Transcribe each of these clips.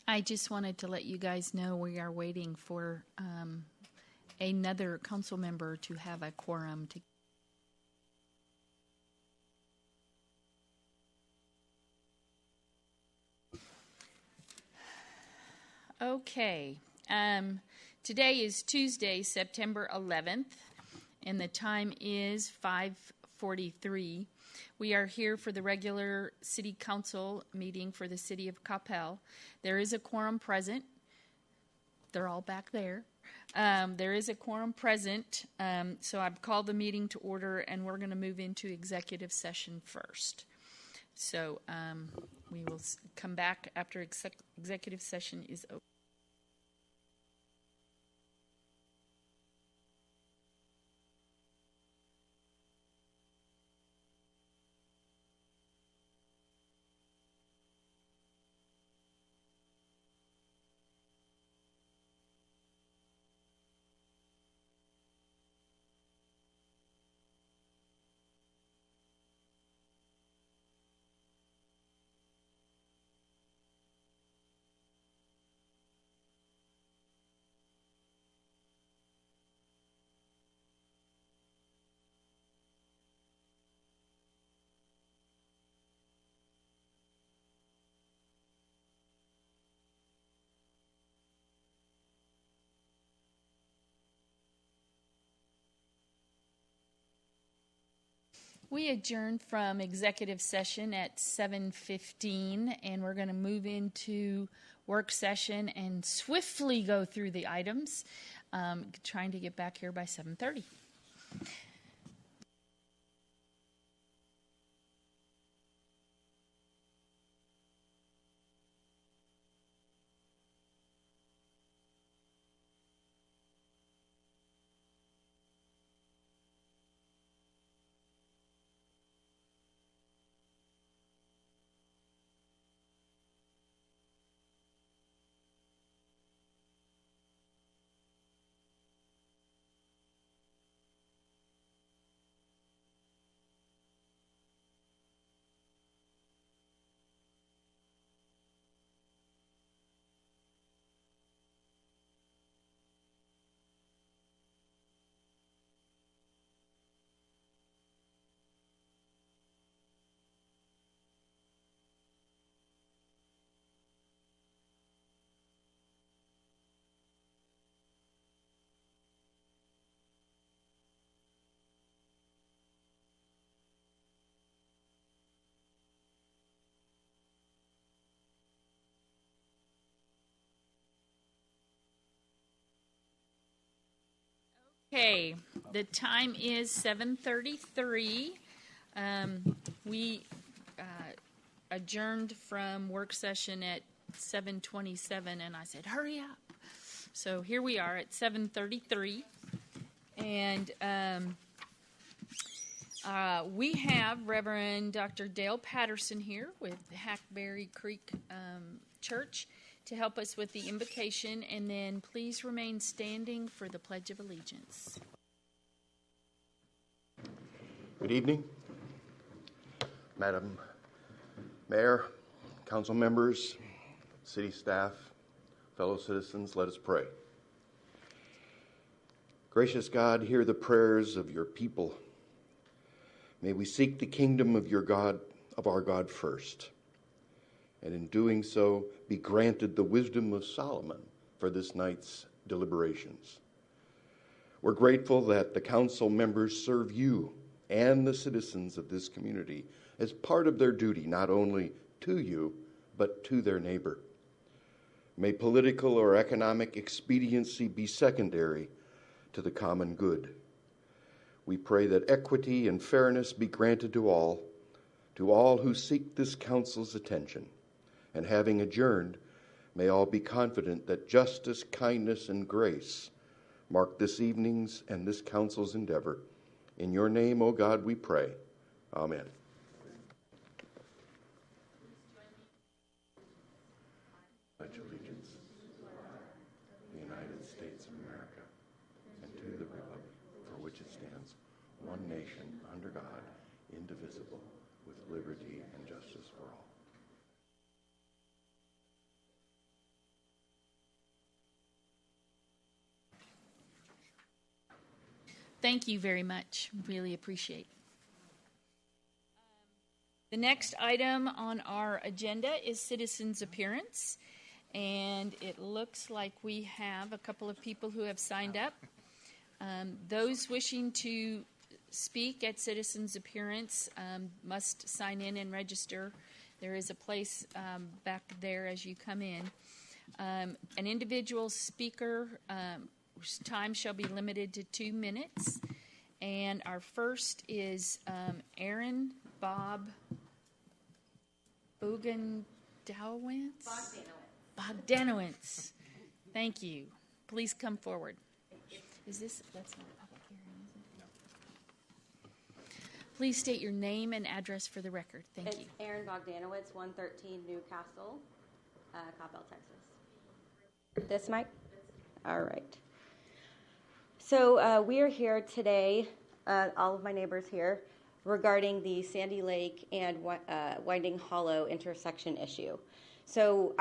I just wanted to let you guys know we are waiting for another council member to have a quorum to. Okay. Today is Tuesday, September 11th, and the time is 5:43. We are here for the regular city council meeting for the city of Coppell. There is a quorum present. They're all back there. There is a quorum present, so I've called the meeting to order, and we're going to move into executive session first. So we will come back after executive session is over. We adjourned from executive session at 7:15, and we're going to move into work session and swiftly go through the items, trying to get back here by 7:30. Okay, the time is 7:33. We adjourned from work session at 7:27, and I said, hurry up. So here we are at 7:33, and we have Reverend Dr. Dale Patterson here with Hackberry Creek Church to help us with the invocation, and then please remain standing for the Pledge of Allegiance. Good evening, Madam Mayor, council members, city staff, fellow citizens. Let us pray. Gracious God, hear the prayers of your people. May we seek the kingdom of our God first, and in doing so be granted the wisdom of Solomon for this night's deliberations. We're grateful that the council members serve you and the citizens of this community as part of their duty, not only to you, but to their neighbor. May political or economic expediency be secondary to the common good. We pray that equity and fairness be granted to all who seek this council's attention. And having adjourned, may all be confident that justice, kindness, and grace mark this evening's and this council's endeavor. In your name, O God, we pray. Amen. Pledge allegiance to the United States of America and to the republic for which it stands, one nation, under God, indivisible, with liberty and justice for all. thank you very much. Really appreciate it. The next item on our agenda is citizens' appearance. And it looks like we have a couple of people who have signed up. Those wishing to speak at citizens' appearance must sign in and register. There is a place back there as you come in. An individual speaker whose time shall be limited to 2 minutes. And our first is Aaron Bob Bogdanowicz. Bogdanowicz. Thank you. Please come forward. That's not a public hearing, is it? No. Please state your name and address for the record. Thank you. It's Aaron Bogdanowicz, 113 Newcastle, Coppell, Texas. This mic? All right. So we are here today, all of my neighbors here, regarding the Sandy Lake and Winding Hollow intersection issue. So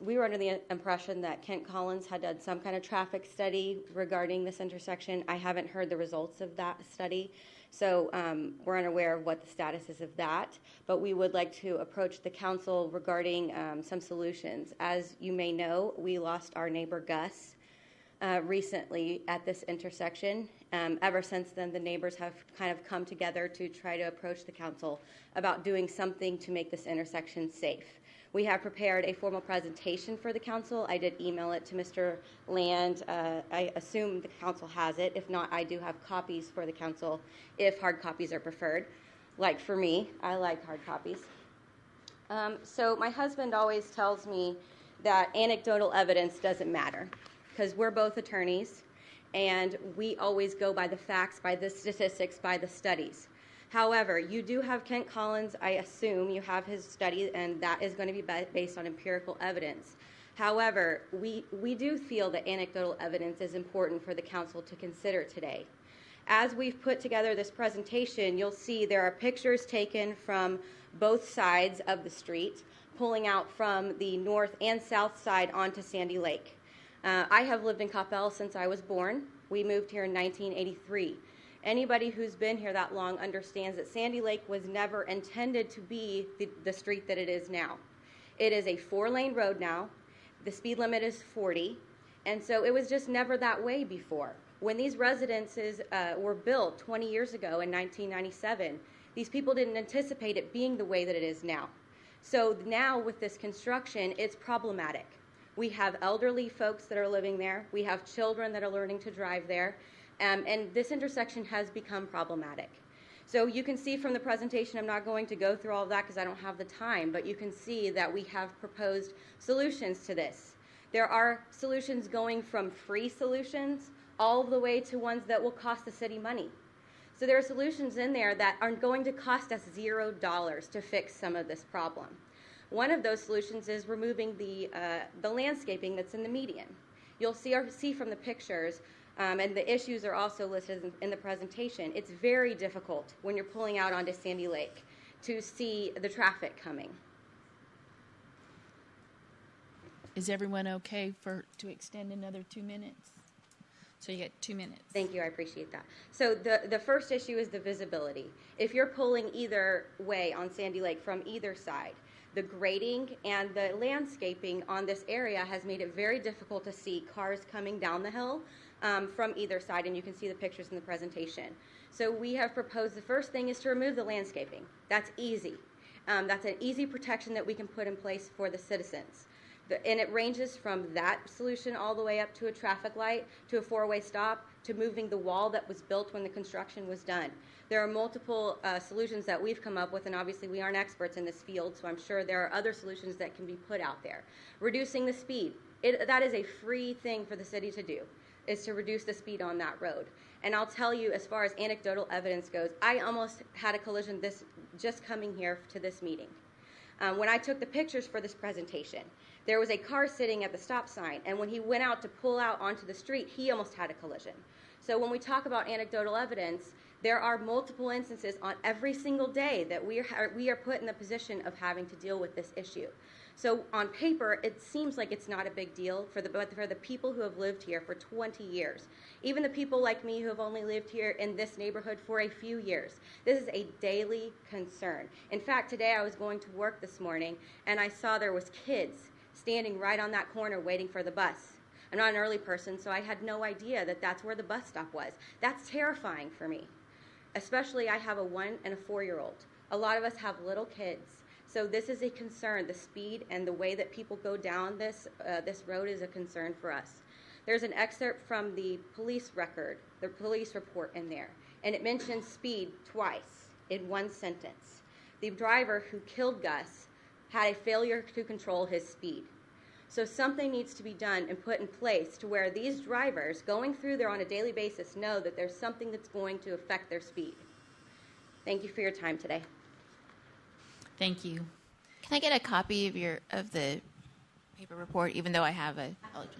we were under the impression that Kent Collins had done some kind of traffic study regarding this intersection. I haven't heard the results of that study, so we're unaware of what the status is of that. But we would like to approach the council regarding some solutions. As you may know, we lost our neighbor Gus recently at this intersection. Ever since then, the neighbors have kind of come together to try to approach the council about doing something to make this intersection safe. We have prepared a formal presentation for the council. I did email it to Mr. Land. I assume the council has it. If not, I do have copies for the council if hard copies are preferred. Like for me, I like hard copies. So my husband always tells me that anecdotal evidence doesn't matter because we're both attorneys and we always go by the facts, by the statistics, by the studies. However, you do have Kent Collins. I assume you have his study, and that is going to be based on empirical evidence. However, we do feel that anecdotal evidence is important for the council to consider today. As we've put together this presentation, you'll see there are pictures taken from both sides of the street, pulling out from the north and south side onto Sandy Lake. I have lived in Coppell since I was born. We moved here in 1983. Anybody who's been here that long understands that Sandy Lake was never intended to be the street that it is now. It is a 4-lane road now. The speed limit is 40. And so it was just never that way before. When these residences were built 20 years ago in 1997, these people didn't anticipate it being the way that it is now. So now with this construction, it's problematic. We have elderly folks that are living there. We have children that are learning to drive there. And this intersection has become problematic. So you can see from the presentation, I'm not going to go through all of that because I don't have the time, but you can see that we have proposed solutions to this. There are solutions going from free solutions all the way to ones that will cost the city money. So there are solutions in there that are going to cost us $0 to fix some of this problem. One of those solutions is removing the landscaping that's in the median. You'll see from the pictures, and the issues are also listed in the presentation. It's very difficult when you're pulling out onto Sandy Lake to see the traffic coming. Is everyone okay to extend another 2 minutes? So you get 2 minutes. Thank you, I appreciate that. So the first issue is the visibility. If you're pulling either way on Sandy Lake from either side, the grading and the landscaping on this area has made it very difficult to see cars coming down the hill from either side, and you can see the pictures in the presentation. So we have proposed the first thing is to remove the landscaping. That's easy. That's an easy protection that we can put in place for the citizens. And it ranges from that solution all the way up to a traffic light, to a 4-way stop, to moving the wall that was built when the construction was done. There are multiple solutions that we've come up with, and obviously we aren't experts in this field, so I'm sure there are other solutions that can be put out there. Reducing the speed. That is a free thing for the city to do, is to reduce the speed on that road. And I'll tell you, as far as anecdotal evidence goes, I almost had a collision just coming here to this meeting. When I took the pictures for this presentation, there was a car sitting at the stop sign, and when he went out to pull out onto the street, he almost had a collision. So when we talk about anecdotal evidence, There are multiple instances on every single day that we are put in the position of having to deal with this issue. So on paper, it seems like it's not a big deal for the people who have lived here for 20 years. Even the people like me who have only lived here in this neighborhood for a few years. This is a daily concern. In fact, today I was going to work this morning, and I saw there was kids standing right on that corner waiting for the bus. I'm not an early person, so I had no idea that that's where the bus stop was. That's terrifying for me. Especially I have a 1 and a 4-year-old. A lot of us have little kids. So this is a concern. The speed and the way that people go down this road is a concern for us. There's an excerpt from the police record, the police report in there, and it mentions speed twice in one sentence. The driver who killed Gus had a failure to control his speed. So something needs to be done and put in place to where these drivers going through there on a daily basis know that there's something that's going to affect their speed. Thank you for your time today. Thank you. Can I get a copy of the paper report, even though I have a... Oh, do you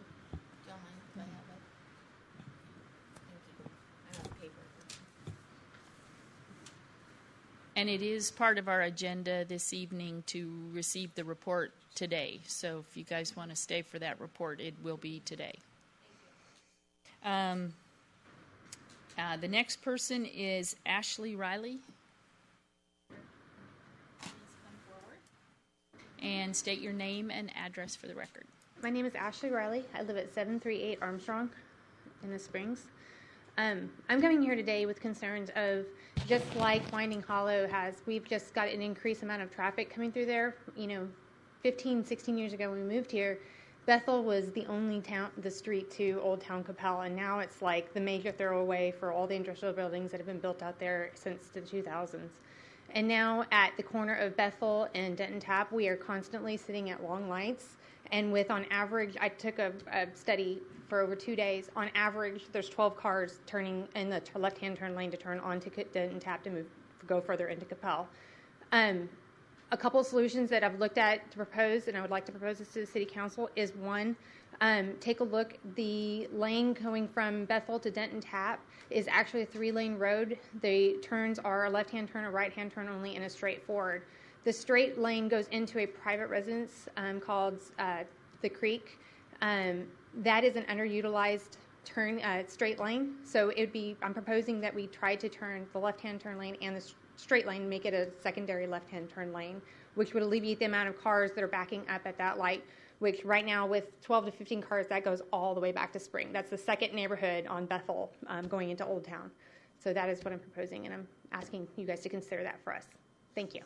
mind if I have it? Thank you. I have a paper. And it is part of our agenda this evening to receive the report today. So if you guys want to stay for that report, it will be today. The next person is Ashley Riley. And state your name and address for the record. My name is Ashley Riley. I live at 738 Armstrong in the Springs. I'm coming here today with concerns of, just like Winding Hollow has, we've just got an increased amount of traffic coming through there. 15, 16 years ago when we moved here, Bethel was the only the street to Old Town Coppell, and now it's like the major thoroughway for all the industrial buildings that have been built out there since the 2000s. And now at the corner of Bethel and Denton Tap, we are constantly sitting at long lights. And with, on average, I took a study for over 2 days. On average, there's 12 cars turning in the left-hand turn lane to turn onto Denton Tap to go further into Coppell. A couple of solutions that I've looked at to propose, and I would like to propose this to the City Council, is one, take a look. The lane going from Bethel to Denton Tap is actually a 3-lane road. The turns are a left-hand turn, a right-hand turn only, and a straight forward. The straight lane goes into a private residence called the Creek. That is an underutilized straight lane. So I'm proposing that we try to turn the left-hand turn lane and the straight lane, make it a secondary left-hand turn lane, which would alleviate the amount of cars that are backing up at that light, which right now with 12 to 15 cars, that goes all the way back to Spring. That's the second neighborhood on Bethel going into Old Town. So that is what I'm proposing, and I'm asking you guys to consider that for us. Thank you.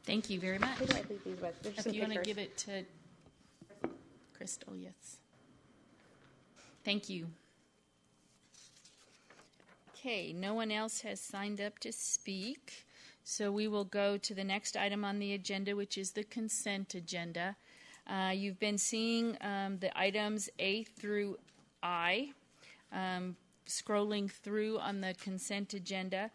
Thank you very much. Who do I leave these with? There's If some you want to pictures. give it to Crystal, yes. Thank you. Okay, no one else has signed up to speak, so we will go to the next item on the agenda, which is the consent agenda. You've been seeing the items A through I, scrolling through on the consent agenda.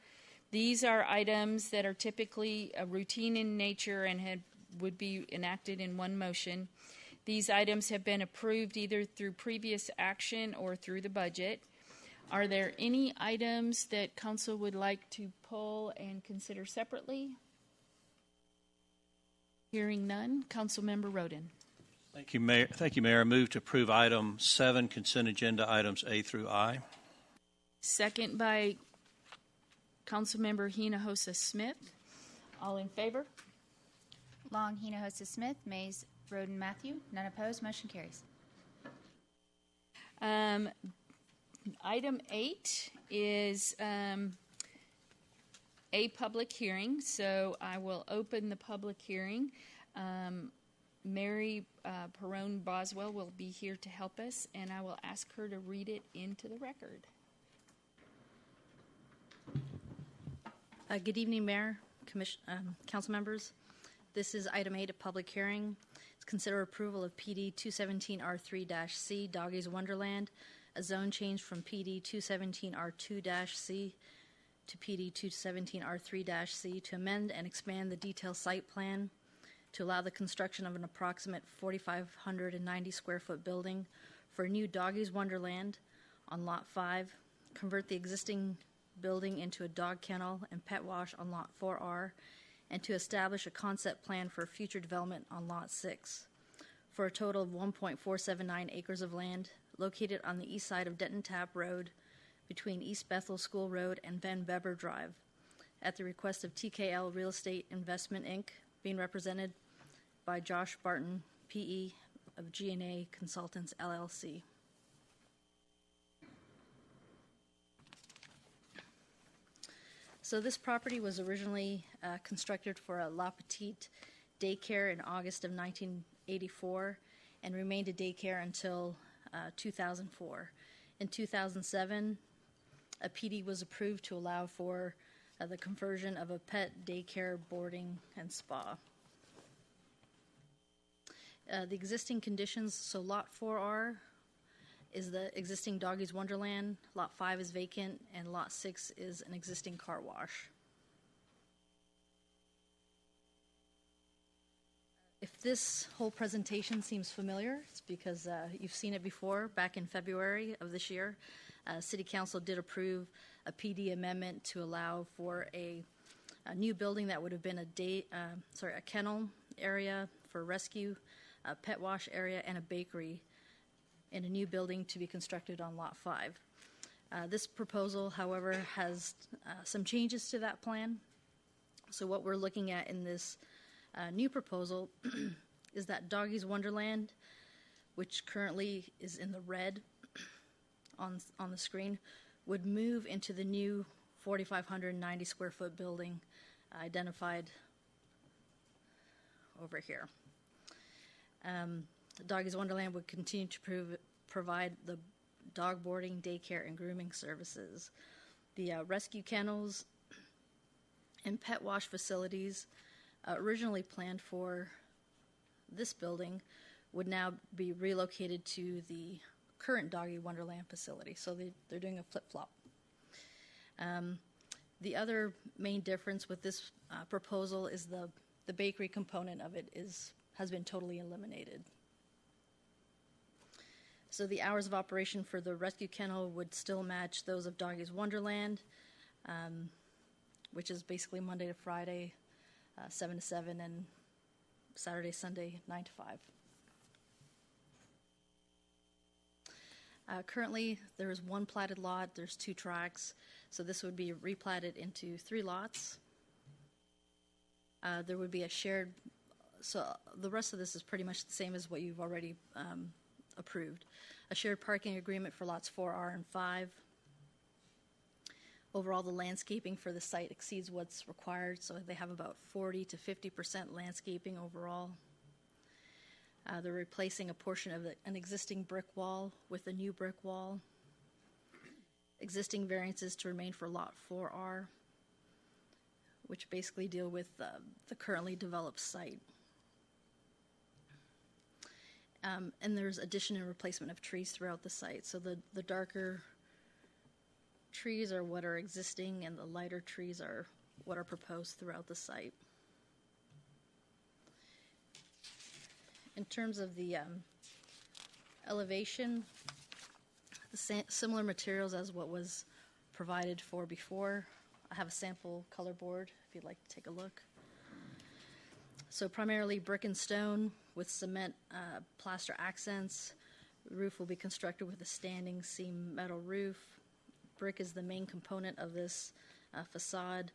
These are items that are typically routine in nature and would be enacted in one motion. These items have been approved either through previous action or through the budget. Are there any items that council would like to pull and consider separately? Hearing none, Councilmember Roden. Thank you, Mayor. I move to approve item 7, consent agenda items A through I. Second by Councilmember Hinojosa Smith. All in favor? Long, Hinojosa Smith, Mays, Roden, Matthew. None opposed. Motion carries. Item 8 is a public hearing, so I will open the public hearing. Mary Perrone Boswell will be here to help us, and I will ask her to read it into the record. Good evening, Mayor, Council members. This is item 8, a public hearing. It's consider approval of PD 217R3-C, Doggy's Wonderland, a zone change from PD 217R2-C to PD 217R3-C to amend and expand the detailed site plan to allow the construction of an approximate 4,590 square foot building for a new Doggy's Wonderland on Lot 5, convert the existing building into a dog kennel and pet wash on Lot 4R, and to establish a concept plan for future development on Lot 6, for a total of 1.479 acres of land located on the east side of Denton Tap Road between East Bethel School Road and Van Weber Drive, at the request of TKL Real Estate Investment, Inc., being represented by Josh Barton, P.E., of G&A Consultants, LLC. So this property was originally constructed for a La Petite daycare in August of 1984 and remained a daycare until 2004. In 2007, a PD was approved to allow for the conversion of a pet daycare, boarding, and spa. The existing conditions, so Lot 4R is the existing Doggy's Wonderland, Lot 5 is vacant, and Lot 6 is an existing car wash. If this whole presentation seems familiar, it's because you've seen it before. Back in February of this year, City Council did approve a PD amendment to allow for a new building that would have been a kennel area for rescue, a pet wash area, and a bakery in a new building to be constructed on Lot 5. This proposal, however, has some changes to that plan. So what we're looking at in this new proposal is that Doggy's Wonderland, which currently is in the red on the screen, would move into the new 4,590 square foot building identified over here. Doggy's Wonderland would continue to provide the dog boarding, daycare, and grooming services. The rescue kennels and pet wash facilities originally planned for this building would now be relocated to the current Doggy Wonderland facility. So they're doing a flip-flop. The other main difference with this proposal is the bakery component of it has been totally eliminated. So the hours of operation for the rescue kennel would still match those of Doggy's Wonderland, which is basically Monday to Friday, 7 to 7, and Saturday, Sunday, 9 to 5. Currently, there is one platted lot. There's 2 tracks, so this would be replatted into 3 lots. There would be a shared, so the rest of this is pretty much the same as what you've already approved. A shared parking agreement for lots 4R and 5. Overall, the landscaping for the site exceeds what's required, so they have about 40 to 50% landscaping overall. They're replacing a portion of an existing brick wall with a new brick wall. Existing variances to remain for lot 4R, which basically deal with the currently developed site. And there's addition and replacement of trees throughout the site. So the darker trees are what are existing, and the lighter trees are what are proposed throughout the site. In terms of the elevation, the similar materials as what was provided for before. I have a sample color board if you'd like to take a look. So primarily brick and stone with cement plaster accents. The roof will be constructed with a standing seam metal roof. Brick is the main component of this facade,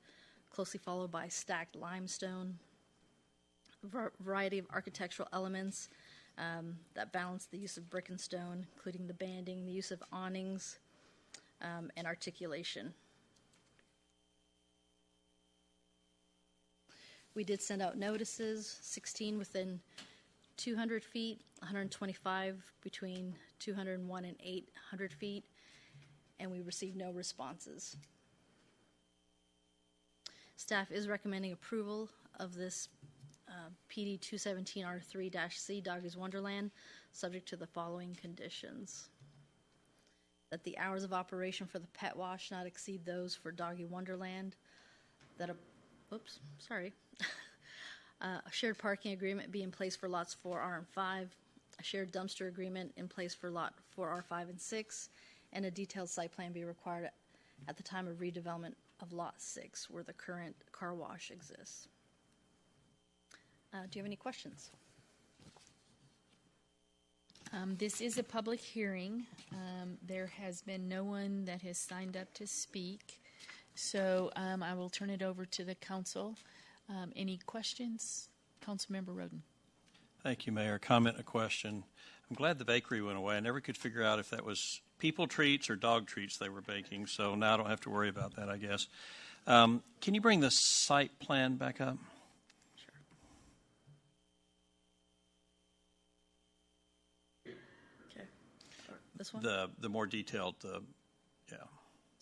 closely followed by stacked limestone. Variety of architectural elements that balance the use of brick and stone, including the banding, the use of awnings, and articulation. We did send out notices, 16 within 200 feet, 125 between 201 and 800 feet, and we received no responses. Staff is recommending approval of this PD 217R3-C Doggy's Wonderland, subject to the following conditions. That the hours of operation for the pet wash not exceed those for Doggy Wonderland. That a shared parking agreement be in place for lots 4R and 5. A shared dumpster agreement in place for lot 4R, 5, and 6. And a detailed site plan be required at the time of redevelopment of Lot 6, where the current car wash exists. Do you have any questions? This is a public hearing. There has been no one that has signed up to speak, so I will turn it over to the council. Any questions? Councilmember Roden. Thank you, Mayor. Comment, a question. I'm glad the bakery went away. I never could figure out if that was people treats or dog treats they were baking, so now I don't have to worry about that, I guess. Can you bring the site plan back up? Okay. This one? The more detailed, yeah.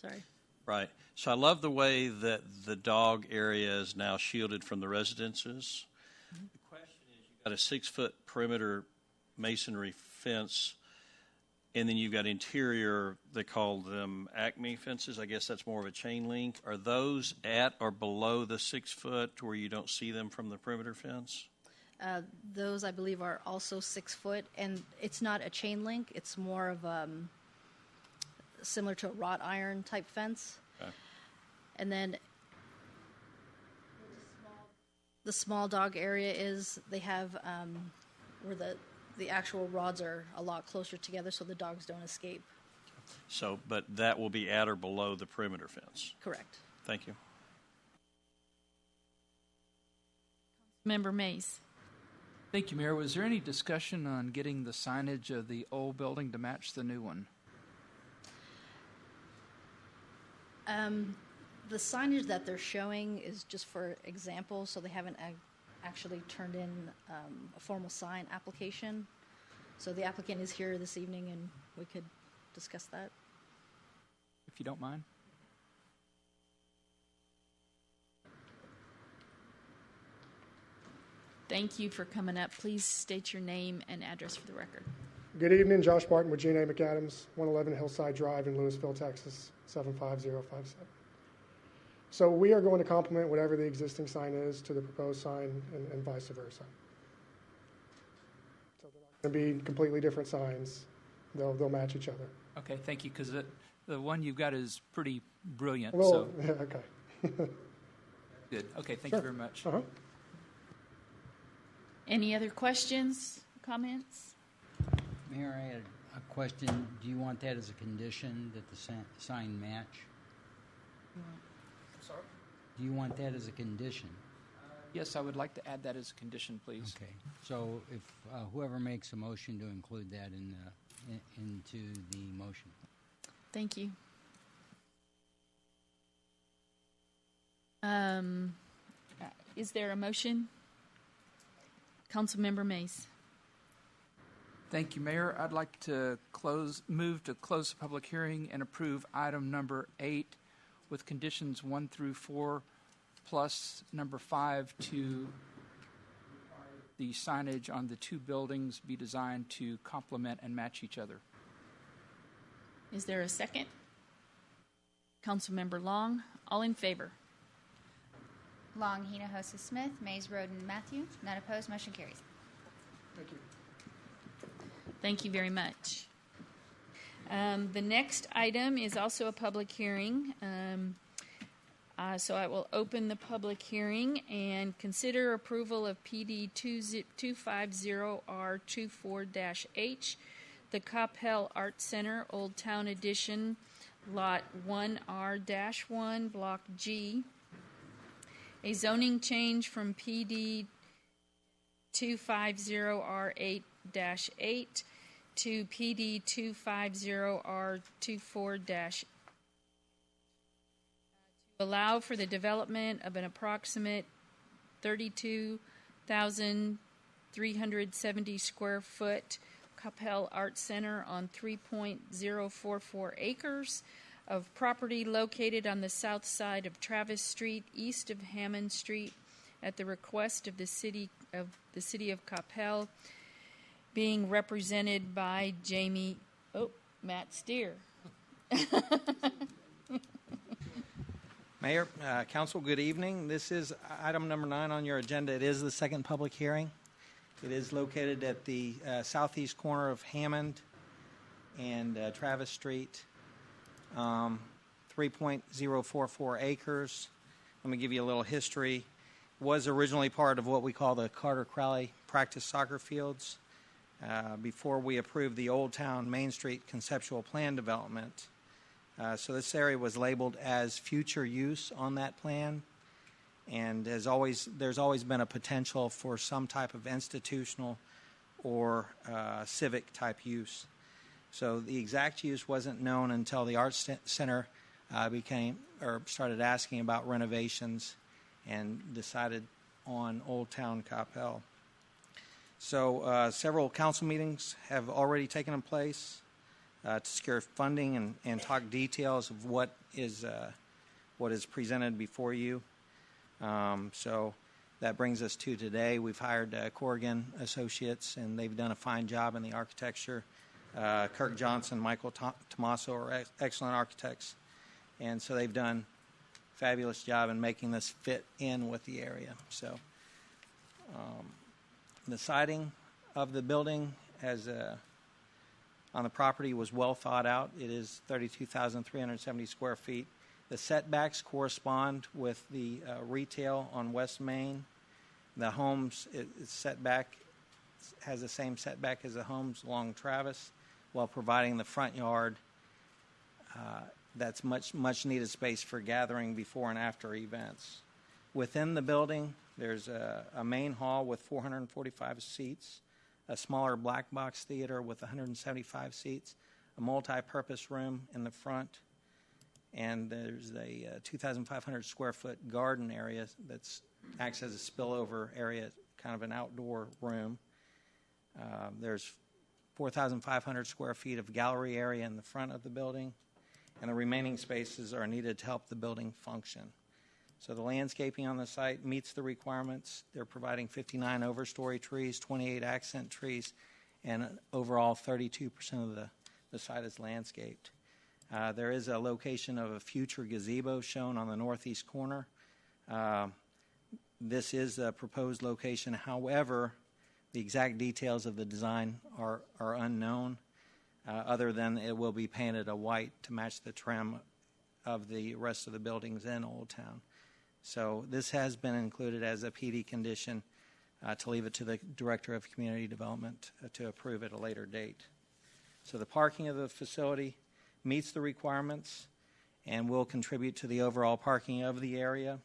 Sorry. Right. So I love the way that the dog area is now shielded from the residences. Mm-hmm. The question is, you've got a 6-foot perimeter masonry fence, and then you've got interior, they call them Acme fences. I guess that's more of a chain link. Are those at or below the 6 foot where you don't see them from the perimeter fence? Those, I believe, are also 6 foot, and it's not a chain link. It's more of similar to a wrought iron type fence. Okay. And then the small dog area is, they have where the actual rods are a lot closer together so the dogs don't escape. So, but that will be at or below the perimeter fence? Correct. Thank you. Member Mays. Thank you, Mayor. Was there any discussion on getting the signage of the old building to match the new one? The signage that they're showing is just for example, so they haven't actually turned in a formal sign application. So the applicant is here this evening, and we could discuss that. If you don't mind. Thank you for coming up. Please state your name and address for the record. Good evening, Josh Martin with Gene A. McAdams, 111 Hillside Drive in Louisville, Texas, 75057. So we are going to complement whatever the existing sign is to the proposed sign and vice versa. So they're not going to be completely different signs. They'll match each other. Okay, thank you, because the one you've got is pretty brilliant. Well, so. yeah, okay. Good. Okay, thank you very much. Uh-huh. Any other questions, comments? Mayor, I had a question. Do you want that as a condition that the sign match? Sorry? Do you want that as a condition? Yes, I would like to add that as a condition, please. Okay. So if whoever makes a motion to include that into the motion. Thank you. Is there a motion? Councilmember Mays. Thank you, Mayor. I'd like to move to close the public hearing and approve item number 8 with conditions 1 through 4 plus number 5 to the signage on the two buildings be designed to complement and match each other. Is there a second? Councilmember Long. All in favor? Long, Hinojosa, Smith, Mays, Roden, Matthew. None opposed. Motion carries. Thank you. Thank you very much. The next item is also a public hearing. So I will open the public hearing and consider approval of PD 250R24-H, the Coppell Art Center, Old Town Edition, Lot 1R-1, Block G. A zoning change from PD 250R8-8 to PD 250R24-, to allow for the development of an approximate 32,370 square foot Coppell Art Center on 3.044 acres of property located on the south side of Travis Street, east of Hammond Street, at the request of the city of Coppell, being represented by Matt Steer. Mayor, Council, good evening. This is item number 9 on your agenda. It is the second public hearing. It is located at the southeast corner of Hammond and Travis Street. 3.044 acres. Let me give you a little history. Was originally part of what we call the Carter Crowley practice soccer fields. Before we approved the Old Town Main Street conceptual plan development. So this area was labeled as future use on that plan, and there's always been a potential for some type of institutional or civic type use. So the exact use wasn't known until the Arts Center started asking about renovations and decided on Old Town Coppell. So several council meetings have already taken place to secure funding and talk details of what is presented before you. So that brings us to today. We've hired Corrigan Associates, and they've done a fine job in the architecture. Kirk Johnson, Michael Tomaso are excellent architects, and so they've done a fabulous job in making this fit in with the area. So the siding of the building on the property was well thought out. It is 32,370 square feet. The setbacks correspond with the retail on West Main. The homes, its setback has the same setback as the homes along Travis, while providing the front yard that's much needed space for gathering before and after events. Within the building, there's a main hall with 445 seats, a smaller black box theater with 175 seats, a multi-purpose room in the front, and there's a 2,500 square foot garden area that acts as a spillover area, kind of an outdoor room. There's 4,500 square feet of gallery area in the front of the building, and the remaining spaces are needed to help the building function. So the landscaping on the site meets the requirements. They're providing 59 overstory trees, 28 accent trees, and overall 32% of the site is landscaped. There is a location of a future gazebo shown on the northeast corner. This is a proposed location. However, the exact details of the design are unknown, other than it will be painted a white to match the trim of the rest of the buildings in Old Town. So this has been included as a PD condition to leave it to the Director of Community Development to approve at a later date. So the parking of the facility meets the requirements and will contribute to the overall parking of the area.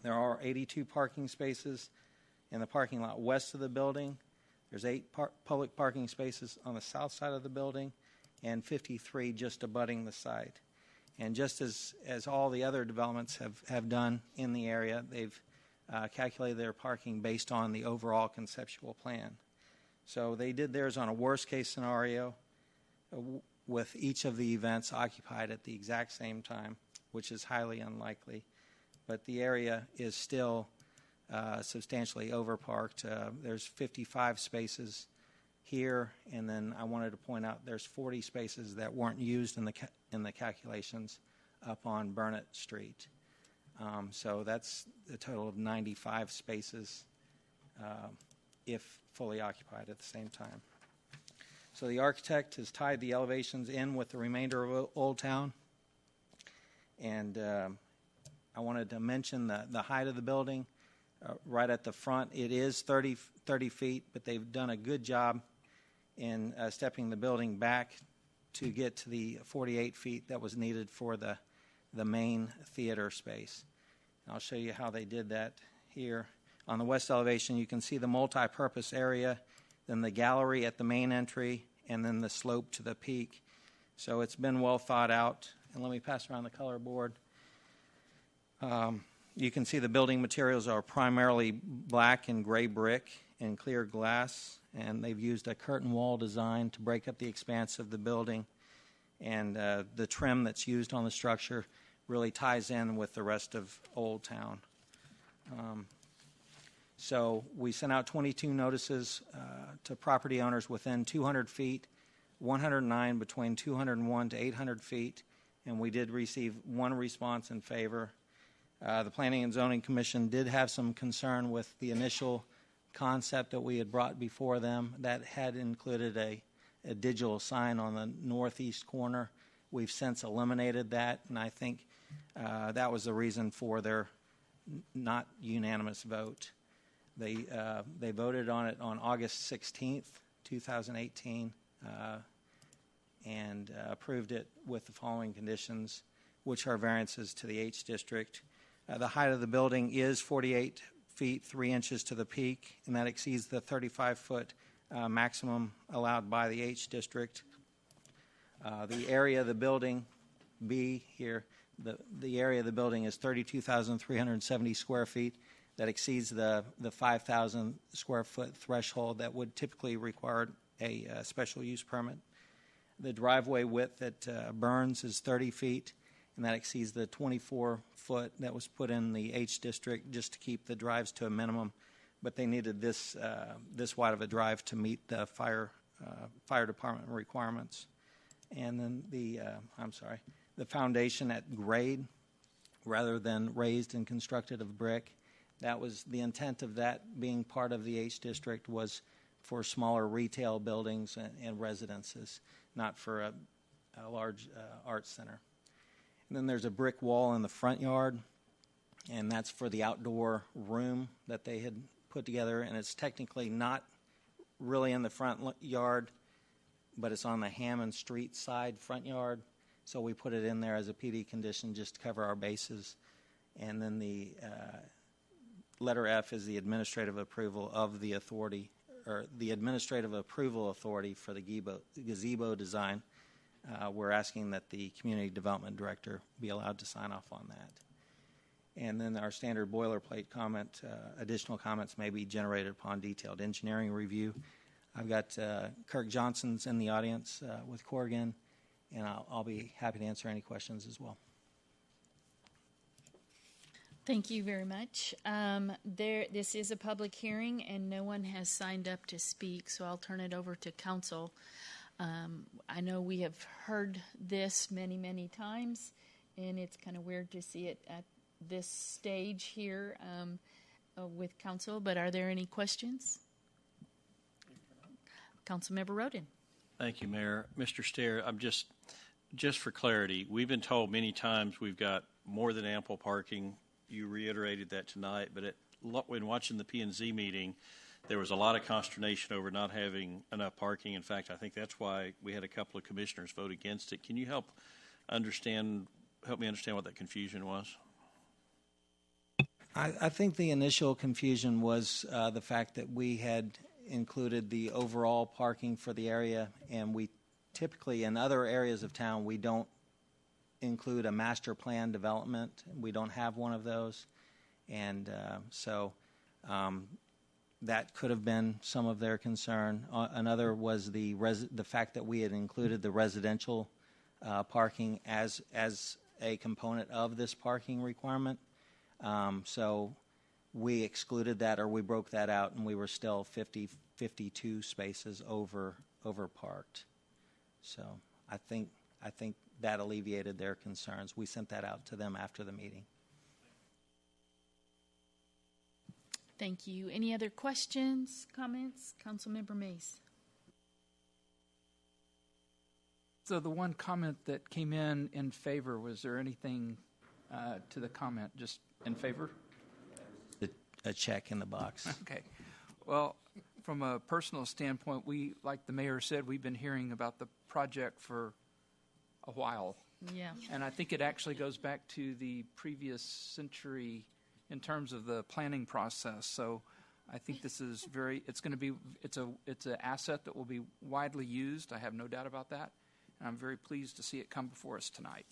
There are 82 parking spaces in the parking lot west of the building. There's 8 public parking spaces on the south side of the building and 53 just abutting the site. And just as all the other developments have done in the area, they've calculated their parking based on the overall conceptual plan. So they did theirs on a worst-case scenario with each of the events occupied at the exact same time, which is highly unlikely. But the area is still substantially overparked. There's 55 spaces here, and then I wanted to point out there's 40 spaces that weren't used in the calculations up on Burnett Street. So that's a total of 95 spaces if fully occupied at the same time. So the architect has tied the elevations in with the remainder of Old Town, and I wanted to mention the height of the building. Right at the front, it is 30 feet, but they've done a good job in stepping the building back to get to the 48 feet that was needed for the main theater space. And I'll show you how they did that here. On the west elevation, you can see the multi-purpose area, then the gallery at the main entry, and then the slope to the peak. So it's been well thought out. And let me pass around the color board. You can see the building materials are primarily black and gray brick and clear glass, and they've used a curtain wall design to break up the expanse of the building, and the trim that's used on the structure really ties in with the rest of Old Town. So we sent out 22 notices to property owners within 200 feet, 109 between 201 to 800 feet, and we did receive one response in favor. The Planning and Zoning Commission did have some concern with the initial concept that we had brought before them that had included a digital sign on the northeast corner, We've since eliminated that, and I think that was the reason for their not unanimous vote. They voted on it on August 16th, 2018, and approved it with the following conditions, which are variances to the H district. The height of the building is 48 feet 3 inches to the peak, and that exceeds the 35-foot maximum allowed by the H district. The area of the building, B here, the area of the building is 32,370 square feet. That exceeds the 5,000 square foot threshold that would typically require a special use permit. The driveway width at Burns is 30 feet, and that exceeds the 24-foot that was put in the H district just to keep the drives to a minimum. But they needed this wide of a drive to meet the fire department requirements. And then the foundation at grade rather than raised and constructed of brick. That was the intent of that being part of the H district, was for smaller retail buildings and residences, not for a large arts center. And then there's a brick wall in the front yard, and that's for the outdoor room that they had put together, and it's technically not really in the front yard, but it's on the Hammond Street side front yard, so we put it in there as a PD condition just to cover our bases. And then the letter F is the administrative approval of the authority, or the administrative approval authority for the gazebo design. We're asking that the community development director be allowed to sign off on that. And then our standard boilerplate comment, additional comments may be generated upon detailed engineering review. I've got Kirk Johnson's in the audience with Corrigan, and I'll be happy to answer any questions as well. Thank you very much. This is a public hearing, and no one has signed up to speak, so I'll turn it over to council. I know we have heard this many, many times, and it's kind of weird to see it at this stage here with council, but are there any questions? Councilmember Roden. Thank you, Mayor. Mr. Stair, I'm just for clarity, we've been told many times we've got more than ample parking. You reiterated that tonight, but when watching the P&Z meeting, there was a lot of consternation over not having enough parking. In fact, I think that's why we had a couple of commissioners vote against it. Can you help me understand what that confusion was? I think the initial confusion was the fact that we had included the overall parking for the area, and we typically, in other areas of town, we don't include a master plan development. We don't have one of those, and so that could have been some of their concern. Another was the fact that we had included the residential parking as a component of this parking requirement. So we excluded that, or we broke that out, and we were still 52 spaces over parked. So I think that alleviated their concerns. We sent that out to them after the meeting. Thank you. Any other questions, comments? Councilmember Mays. So the one comment that came in favor, was there anything to the comment just in favor? A check in the box. Okay. Well, from a personal standpoint, we, like the mayor said, we've been hearing about the project for a while. Yeah. And I think it actually goes back to the previous century in terms of the planning process. So I think this is it's an asset that will be widely used. I have no doubt about that. And I'm very pleased to see it come before us tonight.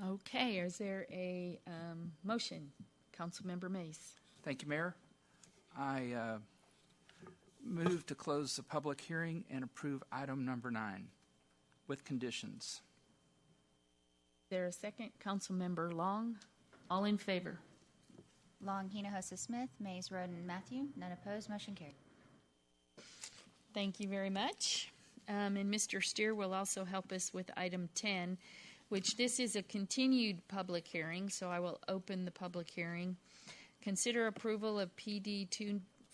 Okay. Is there a motion? Councilmember Mays. Thank you, Mayor. I move to close the public hearing and approve item number 9 with conditions. Is there a second? Councilmember Long. All in favor? Long, Hinojosa, Smith, Mays, Roden, Matthew. None opposed. Motion carried. Thank you very much. And Mr. Steer will also help us with item 10, which this is a continued public hearing, so I will open the public hearing. Consider approval of PD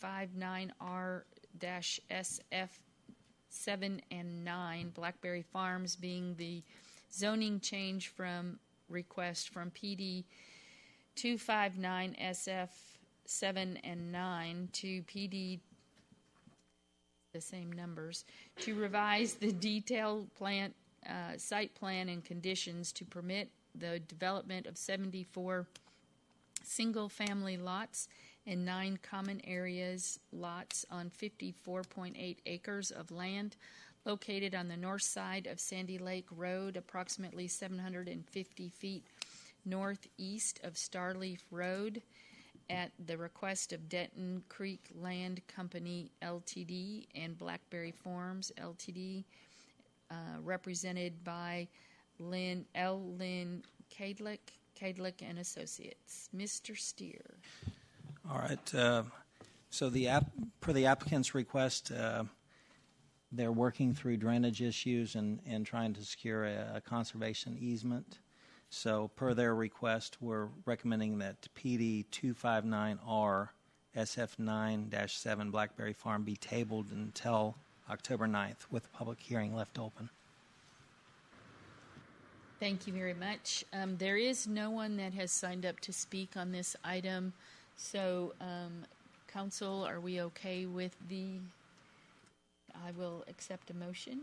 259R-SF 7 and 9, Blackberry Farms being the zoning change from request from PD 259 SF 7 and 9 to PD, the same numbers, to revise the detailed plan, site plan and conditions to permit the development of 74 single-family lots and 9 common areas lots on 54.8 acres of land located on the north side of Sandy Lake Road, approximately 750 feet northeast of Starleaf Road, at the request of Denton Creek Land Company Ltd. And Blackberry Farms Ltd., represented by Lynn Kadlick and Associates. Mr. Steer. All right. So per the applicant's request, they're working through drainage issues and trying to secure a conservation easement. So per their request, we're recommending that PD 259R SF9-7 Blackberry Farm be tabled until October 9th with the public hearing left open. Thank you very much. There is no one that has signed up to speak on this item. So, Council, are we okay with I will accept a motion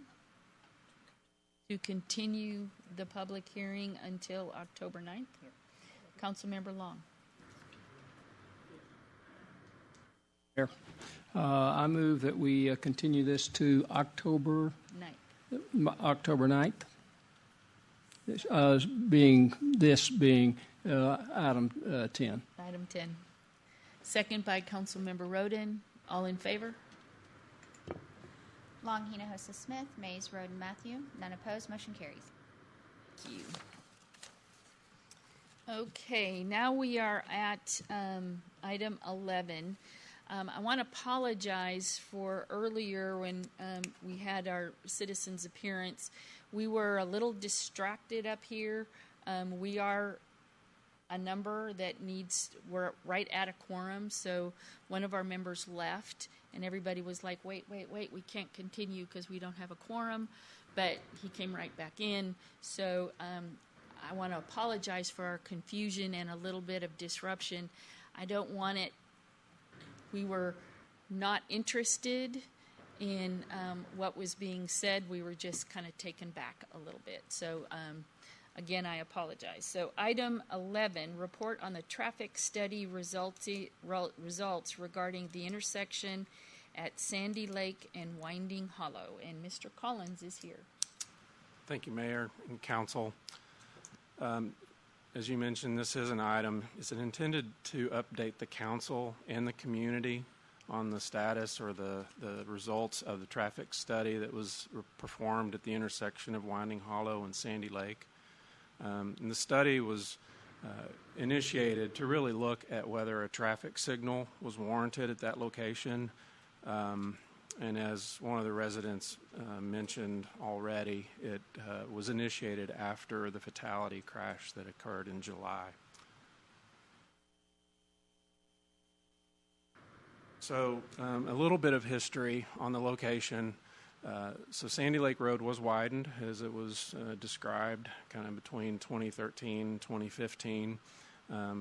to continue the public hearing until October 9th. Councilmember Long. Mayor, I move that we continue this to October 9th. Being item 10. Item 10. Second by Councilmember Roden. All in favor? Long, Hinojosa, Smith, Mays, Roden, Matthew. None opposed. Motion carries. Thank you. Okay, now we are at item 11. I want to apologize for earlier when we had our citizens' appearance. We were a little distracted up here. We are a number that we're right at a quorum, so one of our members left, and everybody was like, wait, we can't continue because we don't have a quorum, but he came right back in. So I want to apologize for our confusion and a little bit of disruption. I don't want it. We were not interested in what was being said. We were just kind of taken back a little bit. So, again, I apologize. So, item 11, report on the traffic study results regarding the intersection at Sandy Lake and Winding Hollow. And Mr. Collins is here. Thank you, Mayor and Council. As you mentioned, this is an item. Is it intended to update the council and the community on the status or the results of the traffic study that was performed at the intersection of Winding Hollow and Sandy Lake? And the study was initiated to really look at whether a traffic signal was warranted at that location. And as one of the residents mentioned already, it was initiated after the fatality crash that occurred in July. So a little bit of history on the location. So Sandy Lake Road was widened, as it was described, kind of between 2013 and 2015,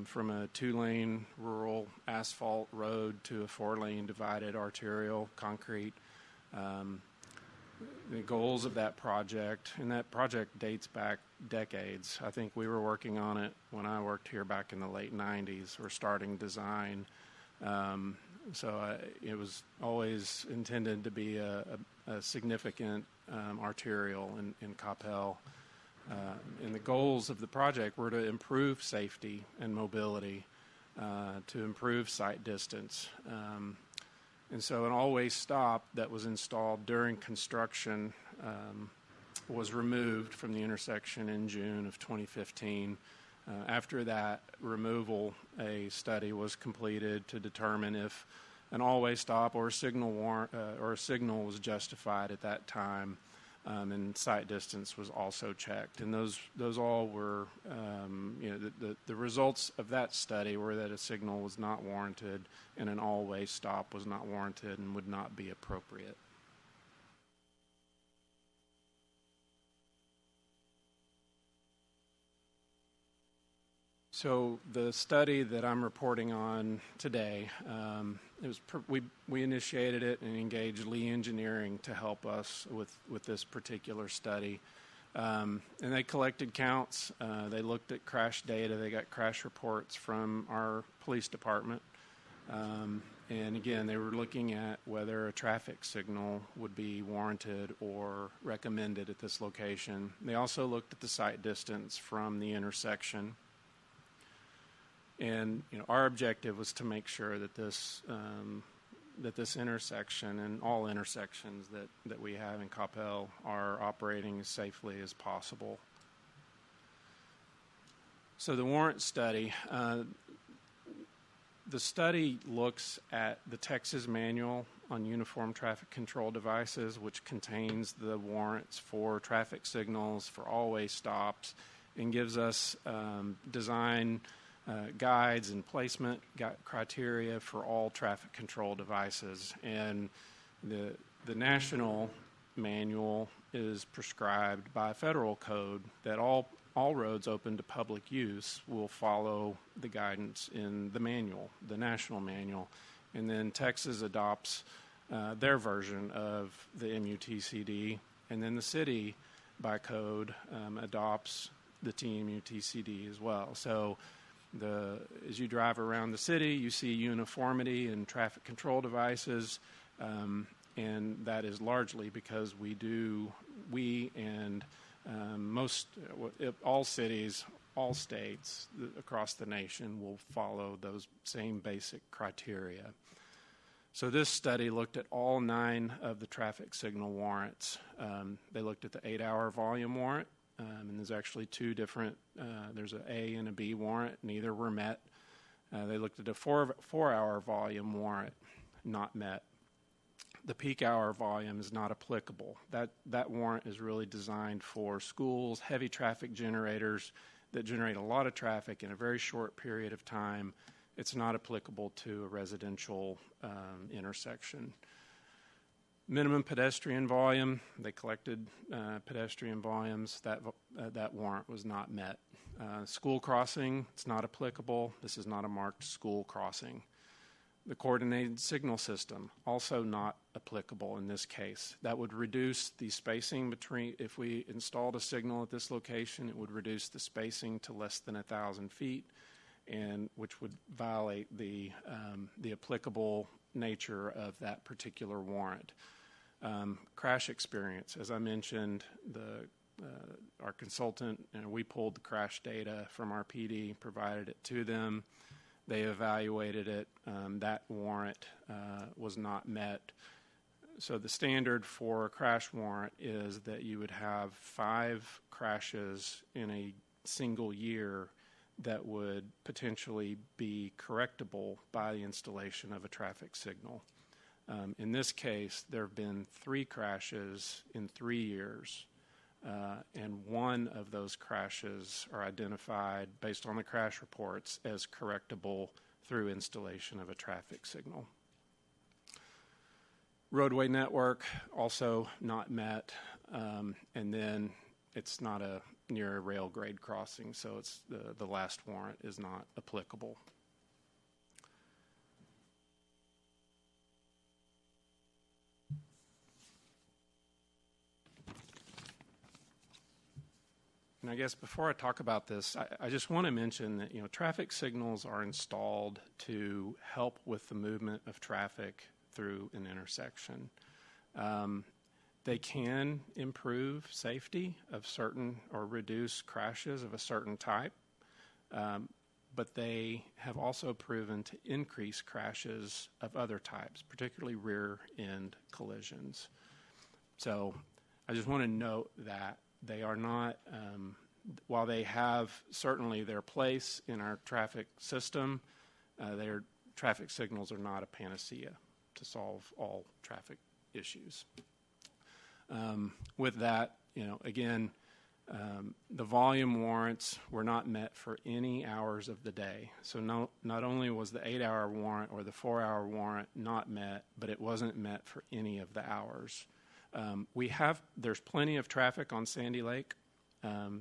from a 2-lane rural asphalt road to a 4-lane divided arterial concrete. The goals of that project, and that project dates back decades. I think we were working on it when I worked here back in the late 90s. We're starting design. So it was always intended to be a significant arterial in Coppell. And the goals of the project were to improve safety and mobility, to improve sight distance. And so an all-way stop that was installed during construction was removed from the intersection in June of 2015. After that removal, a study was completed to determine if an all-way stop or a signal was justified at that time, and sight distance was also checked. And those all were, the results of that study were that a signal was not warranted and an all-way stop was not warranted and would not be appropriate. So the study that I'm reporting on today, we initiated it and engaged Lee Engineering to help us with this particular study. And they collected counts. They looked at crash data. They got crash reports from our police department. And again, they were looking at whether a traffic signal would be warranted or recommended at this location. They also looked at the sight distance from the intersection. And our objective was to make sure that this intersection and all intersections that we have in Coppell are operating as safely as possible. So the warrant study, the study looks at the Texas Manual on Uniform Traffic Control Devices, which contains the warrants for traffic signals, for all-way stops, and gives us design guides and placement criteria for all traffic control devices. And the national manual is prescribed by federal code that all roads open to public use will follow the guidance in the manual, the national manual. And then Texas adopts their version of the MUTCD, and then the city by code adopts the TMUTCD as well. So as you drive around the city, you see uniformity in traffic control devices, and that is largely because we and all cities, all states across the nation will follow those same basic criteria. So this study looked at all 9 of the traffic signal warrants. They looked at the 8-hour volume warrant. And there's actually 2 different, there's an A and a B warrant, neither were met. They looked at a 4-hour volume warrant, not met. The peak hour volume is not applicable. That warrant is really designed for schools, heavy traffic generators that generate a lot of traffic in a very short period of time. It's not applicable to a residential intersection. Minimum pedestrian volume, they collected pedestrian volumes. That warrant was not met. School crossing, it's not applicable. This is not a marked school crossing. The coordinated signal system, also not applicable in this case. That would reduce the spacing between, if we installed a signal at this location, it would reduce the spacing to less than 1,000 feet, and which would violate the applicable nature of that particular warrant. Crash experience, as I mentioned, our consultant, we pulled the crash data from our PD, provided it to them. They evaluated it. That warrant was not met. So the standard for a crash warrant is that you would have 5 crashes in a single year that would potentially be correctable by the installation of a traffic signal. In this case, there have been 3 crashes in 3 years, and 1 of those crashes are identified based on the crash reports as correctable through installation of a traffic signal. Roadway network, also not met, and then it's not near a rail grade crossing, so it's the last warrant is not applicable. And I guess before I talk about this, I just want to mention that traffic signals are installed to help with the movement of traffic through an intersection. They can improve safety of certain or reduce crashes of a certain type, but they have also proven to increase crashes of other types, particularly rear end collisions. So I just want to note that they are not, while they have certainly their place in our traffic system, their traffic signals are not a panacea to solve all traffic issues. With that, again, the volume warrants were not met for any hours of the day. So not only was the 8-hour warrant or the 4-hour warrant not met, but it wasn't met for any of the hours. There's plenty of traffic on Sandy Lake.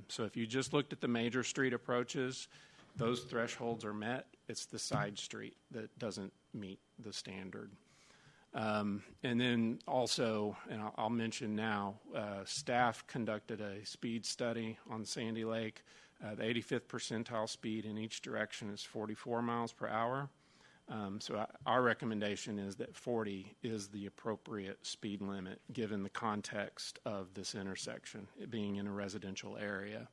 So if you just looked at the major street approaches, those thresholds are met, it's the side street that doesn't meet the standard. And then also, and I'll mention now, staff conducted a speed study on Sandy Lake. The 85th percentile speed in each direction is 44 miles per hour. So our recommendation is that 40 is the appropriate speed limit given the context of this intersection, it being in a residential area.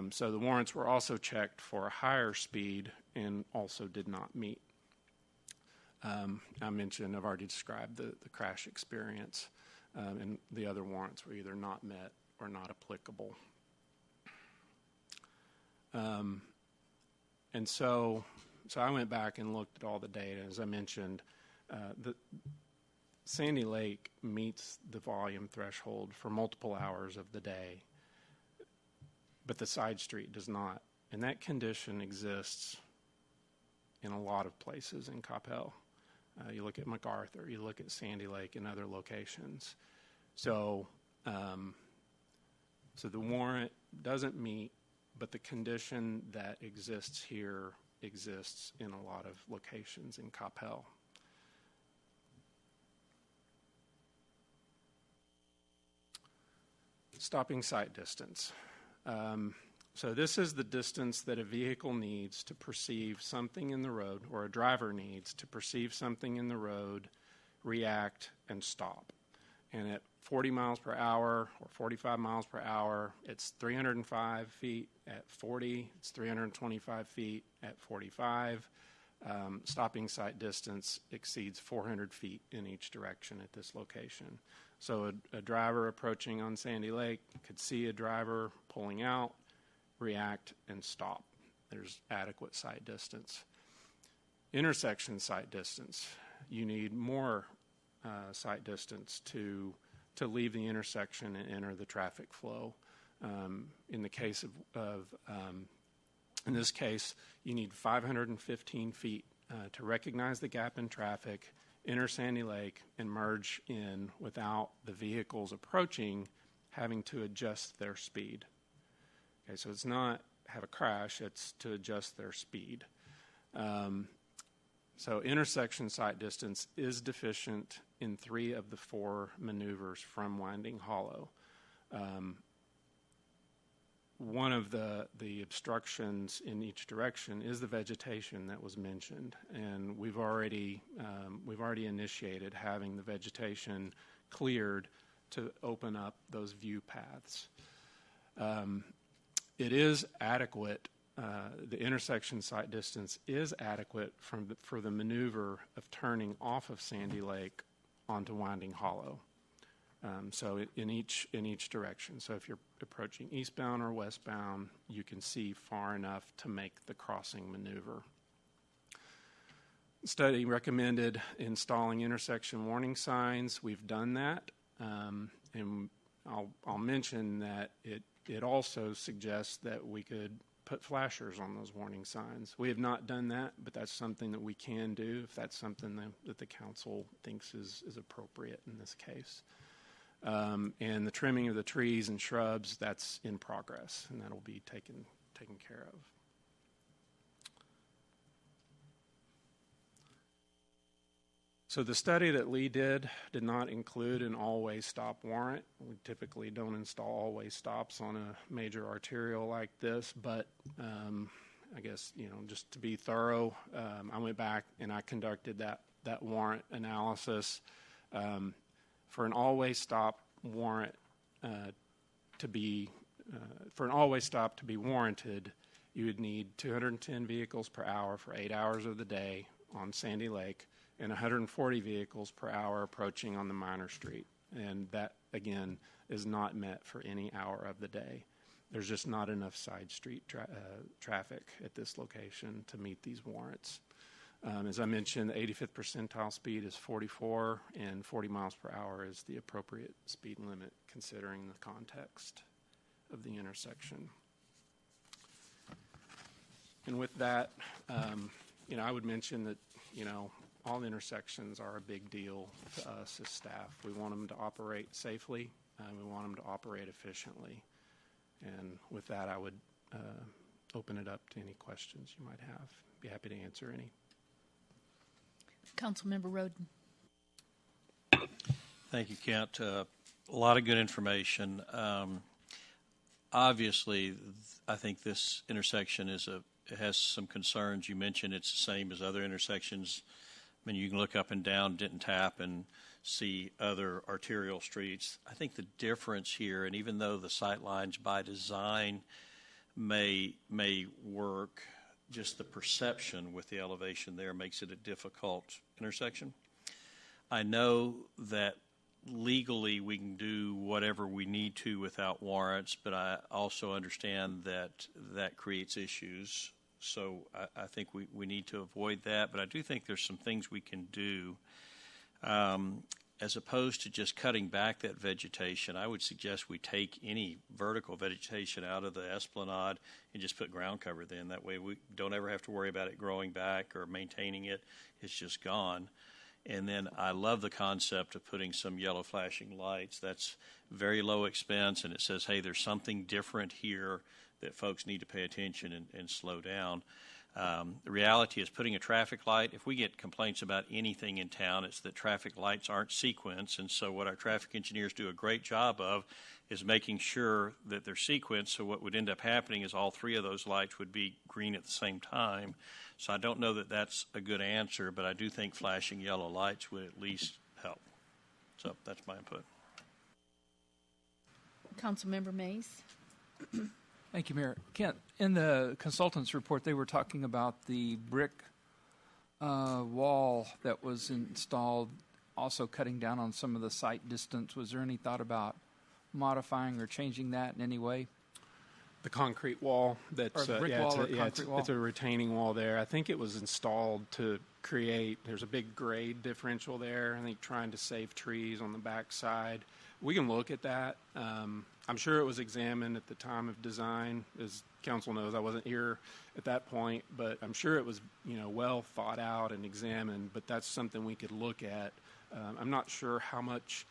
So the warrants were also checked for a higher speed and also did not meet. I mentioned, I've already described the crash experience, and the other warrants were either not met or not applicable. And so I went back and looked at all the data. As I mentioned, the Sandy Lake meets the volume threshold for multiple hours of the day, but the side street does not. And that condition exists in a lot of places in Coppell. You look at MacArthur, you look at Sandy Lake and other locations. So the warrant doesn't meet, but the condition that exists here exists in a lot of locations in Coppell. Stopping sight distance. So this is the distance that a vehicle needs to perceive something in the road, or a driver needs to perceive something in the road, react, and stop. And at 40 miles per hour or 45 miles per hour, it's 305 feet. At 40, it's 325 feet. At 45, stopping sight distance exceeds 400 feet in each direction at this location. So a driver approaching on Sandy Lake could see a driver pulling out, react, and stop. There's adequate sight distance. Intersection sight distance. You need more sight distance to leave the intersection and enter the traffic flow. In the case in this case, you need 515 feet to recognize the gap in traffic, enter Sandy Lake, and merge in without the vehicles approaching having to adjust their speed. Okay, so it's not have a crash, it's to adjust their speed. So intersection sight distance is deficient in 3 of the 4 maneuvers from Winding Hollow. One of the obstructions in each direction is the vegetation that was mentioned, and we've already initiated having the vegetation cleared to open up those view paths. It is adequate. The intersection sight distance is adequate for the maneuver of turning off of Sandy Lake onto Winding Hollow. So in each direction. So if you're approaching eastbound or westbound, you can see far enough to make the crossing maneuver. The study recommended installing intersection warning signs. We've done that, and I'll mention that it also suggests that we could put flashers on those warning signs. We have not done that, but that's something that we can do if that's something that the council thinks is appropriate in this case. And the trimming of the trees and shrubs, that's in progress, and that'll be taken care of. So the study that Lee did not include an always stop warrant. We typically don't install always stops on a major arterial like this, but I guess, just to be thorough, I went back and I conducted that warrant analysis. For an always stop warrant to be warranted, you would need 210 vehicles per hour for 8 hours of the day on Sandy Lake, and 140 vehicles per hour approaching on the minor street. And that, again, is not met for any hour of the day. There's just not enough side street traffic at this location to meet these warrants. As I mentioned, the 85th percentile speed is 44, and 40 miles per hour is the appropriate speed limit considering the context of the intersection. And with that, I would mention that, all intersections are a big deal to us as staff. We want them to operate safely, and we want them to operate efficiently. And with that, I would open it up to any questions you might have. Be happy to answer any. Councilmember Roden. Thank you, Kent. A lot of good information. Obviously, I think this intersection it has some concerns. You mentioned it's the same as other intersections. I mean, you can look up and down Denton Tap and see other arterial streets. I think the difference here, and even though the sight lines by design may work, just the perception with the elevation there makes it a difficult intersection. I know that legally we can do whatever we need to without warrants, but I also understand that creates issues. So I think we need to avoid that, but I do think there's some things we can do. As opposed to just cutting back that vegetation, I would suggest we take any vertical vegetation out of the esplanade and just put ground cover then. That way we don't ever have to worry about it growing back or maintaining it. It's just gone. And then I love the concept of putting some yellow flashing lights. That's very low expense, and it says, hey, there's something different here that folks need to pay attention and slow down. The reality is putting a traffic light, if we get complaints about anything in town, it's that traffic lights aren't sequenced. And so what our traffic engineers do a great job of is making sure that they're sequenced. So what would end up happening is all three of those lights would be green at the same time. So I don't know that that's a good answer, but I do think flashing yellow lights would at least help. So that's my input. Councilmember Mays. Thank you, Mayor. Kent, in the consultant's report, they were talking about the brick wall that was installed, also cutting down on some of the sight distance. Was there any thought about modifying or changing that in any way? The concrete wall that's it's a retaining wall there. I think it was installed to create, there's a big grade differential there. I think trying to save trees on the back side. We can look at that. I'm sure it was examined at the time of design. As council knows, I wasn't here at that point, but I'm sure it was, well thought out and examined, but that's something we could look at. I'm not sure how much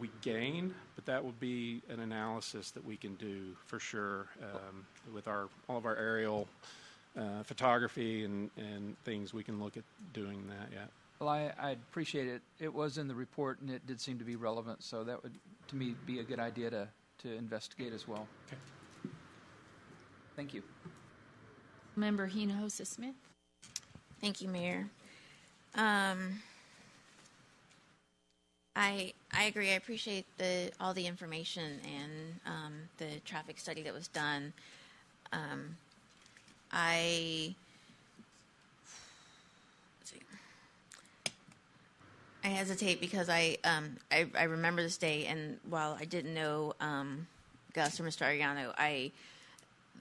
we gain, but that would be an analysis that we can do for sure with all of our aerial photography and things. We can look at doing that. Yeah. Well, I appreciate it. It was in the report, and it did seem to be relevant. So that would, to me, be a good idea to investigate as well. Okay. Thank you. Member Hinojosa Smith. Thank you, Mayor. I agree. I appreciate all the information and the traffic study that was done. I hesitate because I remember this day, and while I didn't know Gus or Mr. Ariano,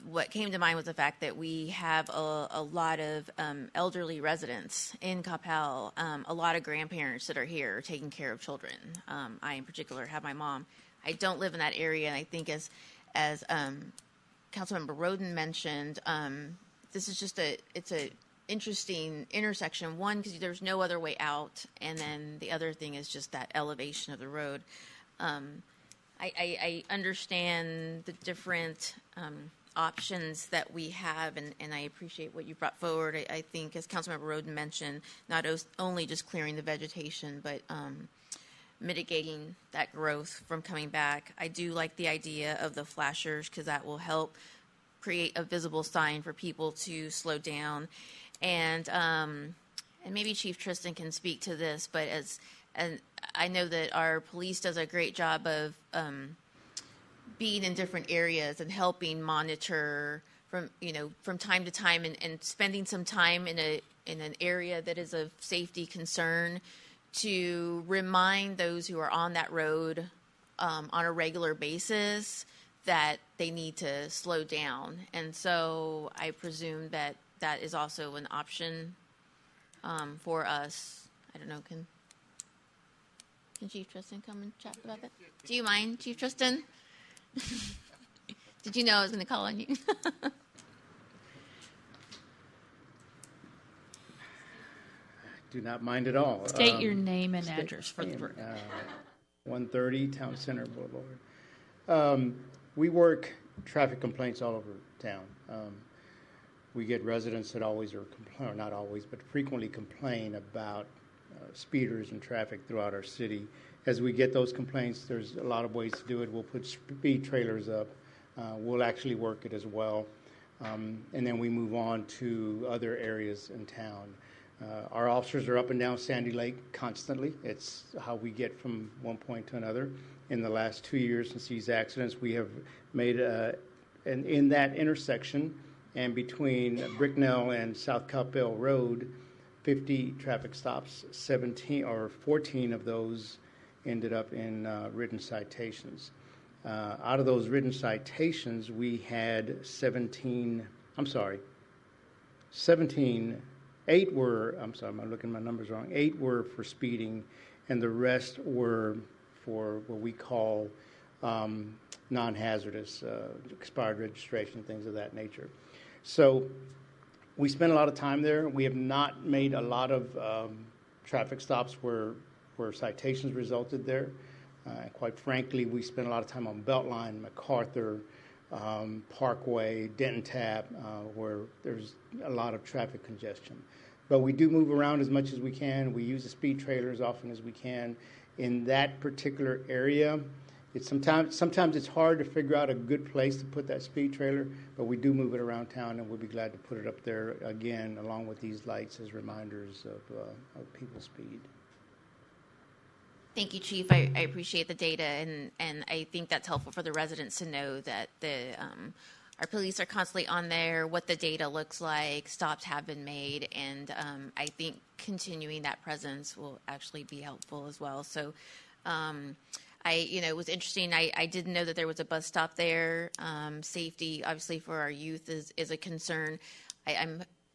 what came to mind was the fact that we have a lot of elderly residents in Coppell, a lot of grandparents that are here taking care of children. I, in particular, have my mom. I don't live in that area, and I think as Councilmember Roden mentioned, this is just it's a interesting intersection. One, because there's no other way out, and then the other thing is just that elevation of the road. I understand the different options that we have, and I appreciate what you brought forward. I think, as Councilmember Roden mentioned, not only just clearing the vegetation, but mitigating that growth from coming back. I do like the idea of the flashers because that will help create a visible sign for people to slow down. And maybe Chief Tristan can speak to this, but and I know that our police does a great job of being in different areas and helping monitor from time to time and spending some time in an area that is of safety concern to remind those who are on that road on a regular basis that they need to slow down. And so I presume that is also an option for us. I don't know, can Chief Tristan come and chat about that? Do you mind, Chief Tristan? Did you know I was going to call on you? Do not mind at all. State your name and address for the group. 130 Town Center Boulevard. We work traffic complaints all over town. we get residents that always or not always, but frequently complain about speeders and traffic throughout our city. As we get those complaints, there's a lot of ways to do it. We'll put speed trailers up. We'll actually work it as well. And then we move on to other areas in town. Our officers are up and down Sandy Lake constantly. It's how we get from one point to another. In the last 2 years since these accidents, we have made in that intersection and between Bricknell and South Coppell Road, 50 traffic stops. 14 of those ended up in written citations. Out of those written citations, we had 8 were, I'm looking at my numbers wrong, 8 were for speeding, and the rest were for what we call non-hazardous, expired registration, things of that nature. So we spent a lot of time there. We have not made a lot of traffic stops where citations resulted there. Quite frankly, we spent a lot of time on Beltline, MacArthur, Parkway, Denton Tap, where there's a lot of traffic congestion. But we do move around as much as we can. We use the speed trailers as often as we can. In that particular area, it's sometimes it's hard to figure out a good place to put that speed trailer, but we do move it around town, and we'll be glad to put it up there again, along with these lights as reminders of people's speed. Thank you, Chief. I appreciate the data, and I think that's helpful for the residents to know that our police are constantly on there, what the data looks like, stops have been made, and I think continuing that presence will actually be helpful as well. So it was interesting. I didn't know that there was a bus stop there. Safety, obviously, for our youth is a concern.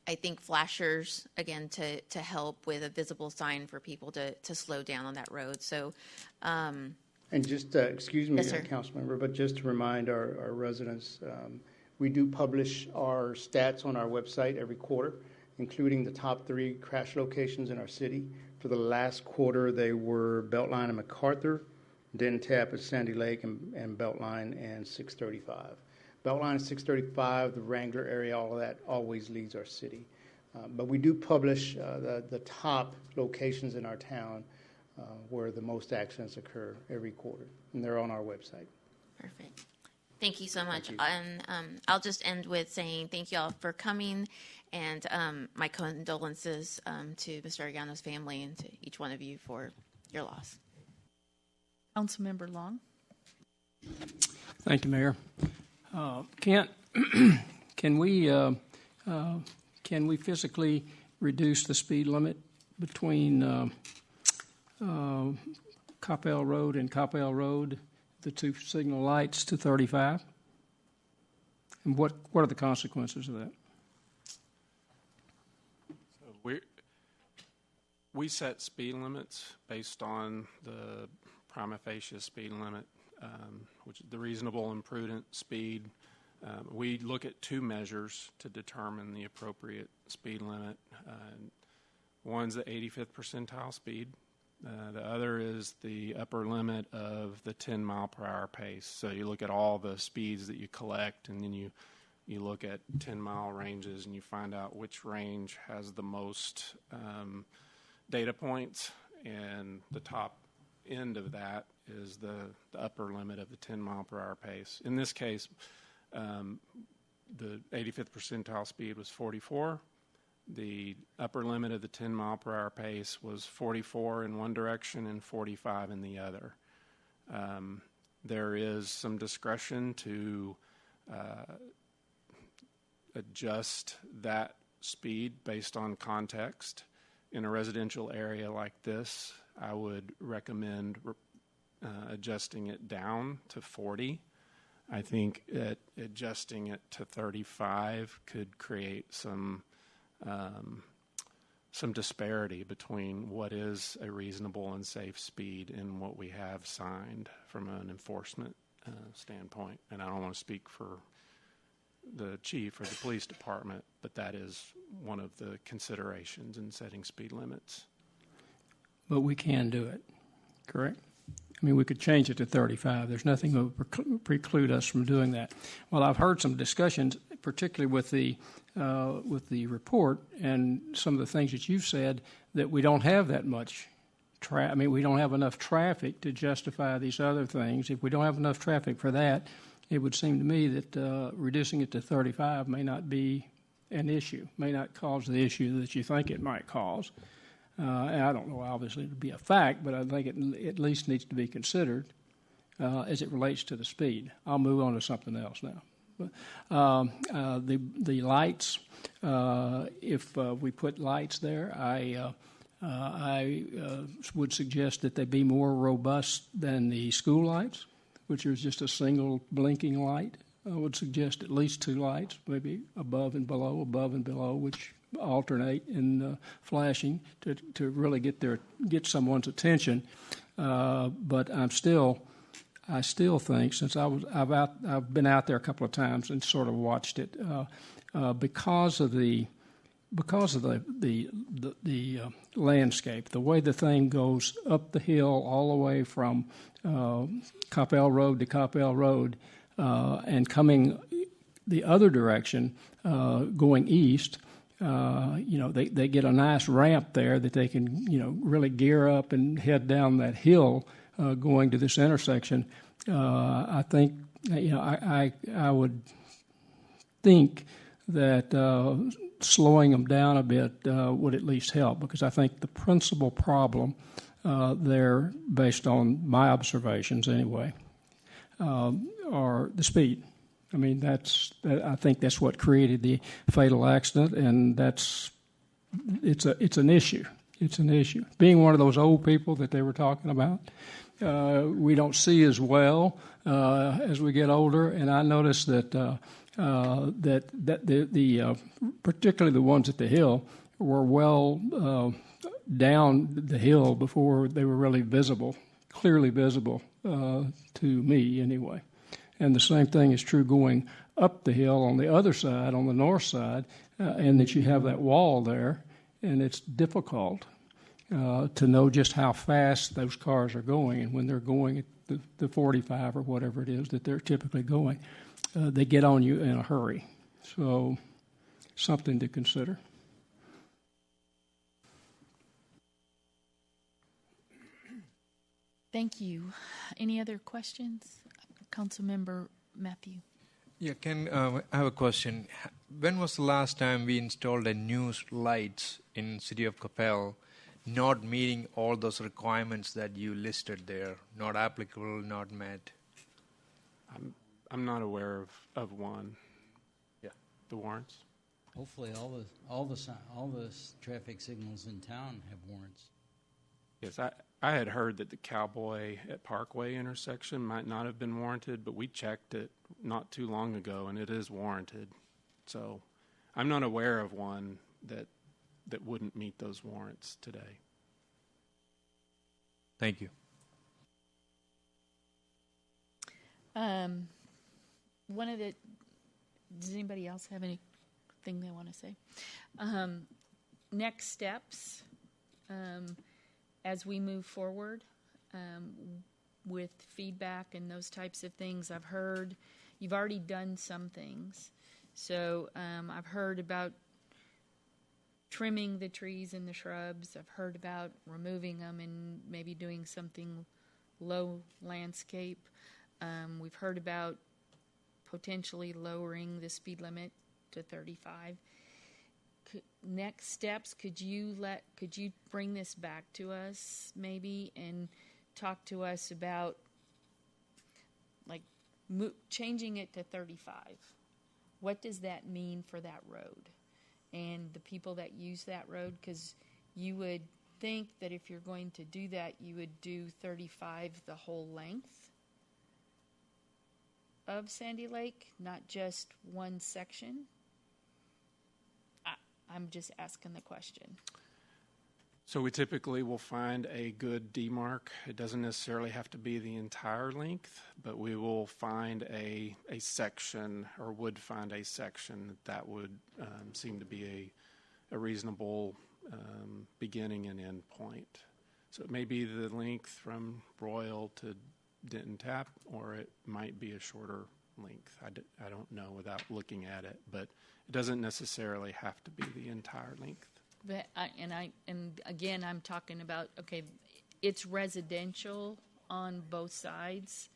I think flashers, again, to help with a visible sign for people to slow down on that road. So, and just, excuse me, yes, sir. Council Member, but just to remind our residents, we do publish our stats on our website every quarter, including the top 3 crash locations in our city. For the last quarter, they were Beltline and MacArthur, Denton Tap at Sandy Lake, and Beltline and 635. Beltline and 635, the Wrangler area, all of that always leads our city. But we do publish the top locations in our town where the most accidents occur every quarter, and they're on our website. Perfect. Thank you so much. And I'll just end with saying thank you all for coming, and my condolences to Mr. Arellano's family and to each one of you for your loss. Councilmember Long. Thank you, Mayor. Can we physically reduce the speed limit between Coppell Road and Coppell Road, the 2 signal lights, to 35? And what are the consequences of that? So we set speed limits based on the prima facie speed limit, which is the reasonable and prudent speed. We look at 2 measures to determine the appropriate speed limit. One's the 85th percentile speed. The other is the upper limit of the 10-mile-per-hour pace. So you look at all the speeds that you collect, and then you look at 10-mile ranges, and you find out which range has the most data points, and the top end of that is the upper limit of the 10-mile-per-hour pace. In this case, the 85th percentile speed was 44. The upper limit of the 10-mile-per-hour pace was 44 in one direction and 45 in the other. There is some discretion to adjust that speed based on context. In a residential area like this, I would recommend adjusting it down to 40. I think that adjusting it to 35 could create some disparity between what is a reasonable and safe speed and what we have signed from an enforcement standpoint. And I don't want to speak for the chief or the police department, but that is one of the considerations in setting speed limits. But we can do it, correct? I mean, we could change it to 35. There's nothing that would preclude us from doing that. Well, I've heard some discussions. particularly with the report and some of the things that you've said, that we don't have that much. We don't have enough traffic to justify these other things. If we don't have enough traffic for that, it would seem to me that reducing it to 35 may not be an issue, may not cause the issue that you think it might cause. And I don't know, obviously, it would be a fact, but I think it at least needs to be considered as it relates to the speed. I'll move on to something else now. The lights, if we put lights there, I would suggest that they be more robust than the school lights, which is just a single blinking light. I would suggest at least 2 lights, maybe above and below, which alternate in flashing to really get someone's attention. But I still think, since I've been out there a couple of times and sort of watched it, because of the landscape, the way the thing goes up the hill all the way from Coppell Road to Coppell Road, and coming the other direction, going east, they get a nice ramp there that they can, really gear up and head down that hill, going to this intersection. I think, I would think that slowing them down a bit would at least help, because I think the principal problem there, based on my observations anyway, are the speed. I mean, I think that's what created the fatal accident, and it's an issue. It's an issue. Being one of those old people that they were talking about, we don't see as well as we get older, and I noticed that the particularly the ones at the hill were well down the hill before they were really visible, clearly visible to me anyway. And the same thing is true going up the hill on the other side, on the north side, and that you have that wall there, and it's difficult to know just how fast those cars are going. And when they're going at the 45 or whatever it is that they're typically going, they get on you in a hurry. So something to consider. Thank you. Any other questions? Councilmember Matthew. Yeah, I have a question. When was the last time we installed a new lights in City of Coppell, not meeting all those requirements that you listed there, not applicable, not met? I'm not aware of one. Yeah. The warrants. Hopefully, all the traffic signals in town have warrants. Yes, I had heard that the Cowboy at Parkway intersection might not have been warranted, but we checked it not too long ago, and it is warranted. So I'm not aware of one that wouldn't meet those warrants today. Thank you. Does anybody else have anything they want to say? Next steps. As we move forward with feedback and those types of things, I've heard you've already done some things. So I've heard about trimming the trees and the shrubs. I've heard about removing them and maybe doing something low landscape. We've heard about potentially lowering the speed limit to 35. Next steps, could you bring this back to us maybe and talk to us about changing it to 35? What does that mean for that road and the people that use that road? Because you would think that if you're going to do that, you would do 35 the whole length of Sandy Lake, not just one section. I'm just asking the question. So we typically will find a good demarc. It doesn't necessarily have to be the entire length, but we will find a section, or would find a section that would seem to be a reasonable beginning and end point. So it may be the length from Royal to Denton Tap, or it might be a shorter length. I don't know without looking at it, but it doesn't necessarily have to be the entire length. But and again, I'm talking about, okay, it's residential on both sides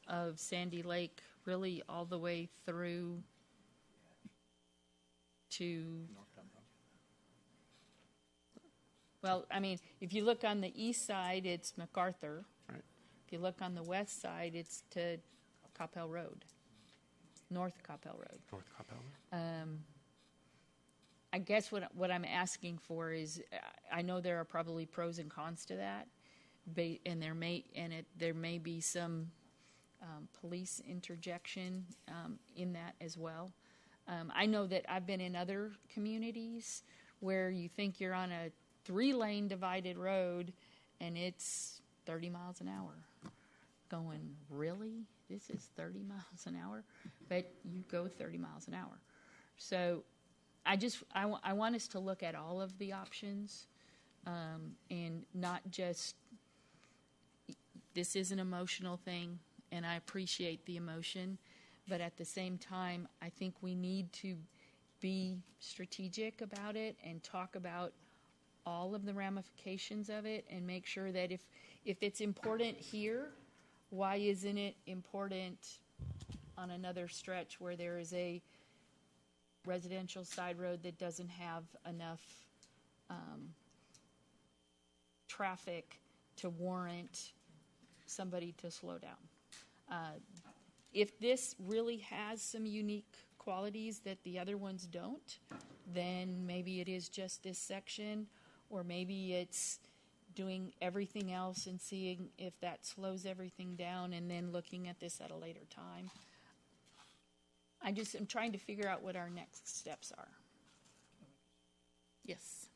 of Sandy Lake, really all the way through to, well, I mean, if you look on the east side, it's MacArthur. Right. If you look on the west side, it's to Coppell Road, North Coppell Road. North Coppell. I guess what I'm asking for is, I know there are probably pros and cons to that, and there may be some police interjection in that as well. I know that I've been in other communities where you think you're on a 3-lane divided road and it's 30 miles an hour. Going, really? This is 30 miles an hour? But you go 30 miles an hour. So I want us to look at all of the options and not just, this is an emotional thing, and I appreciate the emotion, but at the same time, I think we need to be strategic about it and talk about all of the ramifications of it and make sure that if it's important here, why isn't it important on another stretch where there is a residential side road that doesn't have enough traffic to warrant somebody to slow down. If this really has some unique qualities that the other ones don't, then maybe it is just this section, or maybe it's doing everything else and seeing if that slows everything down and then looking at this at a later time. I'm trying to figure out what our next steps are. Yes.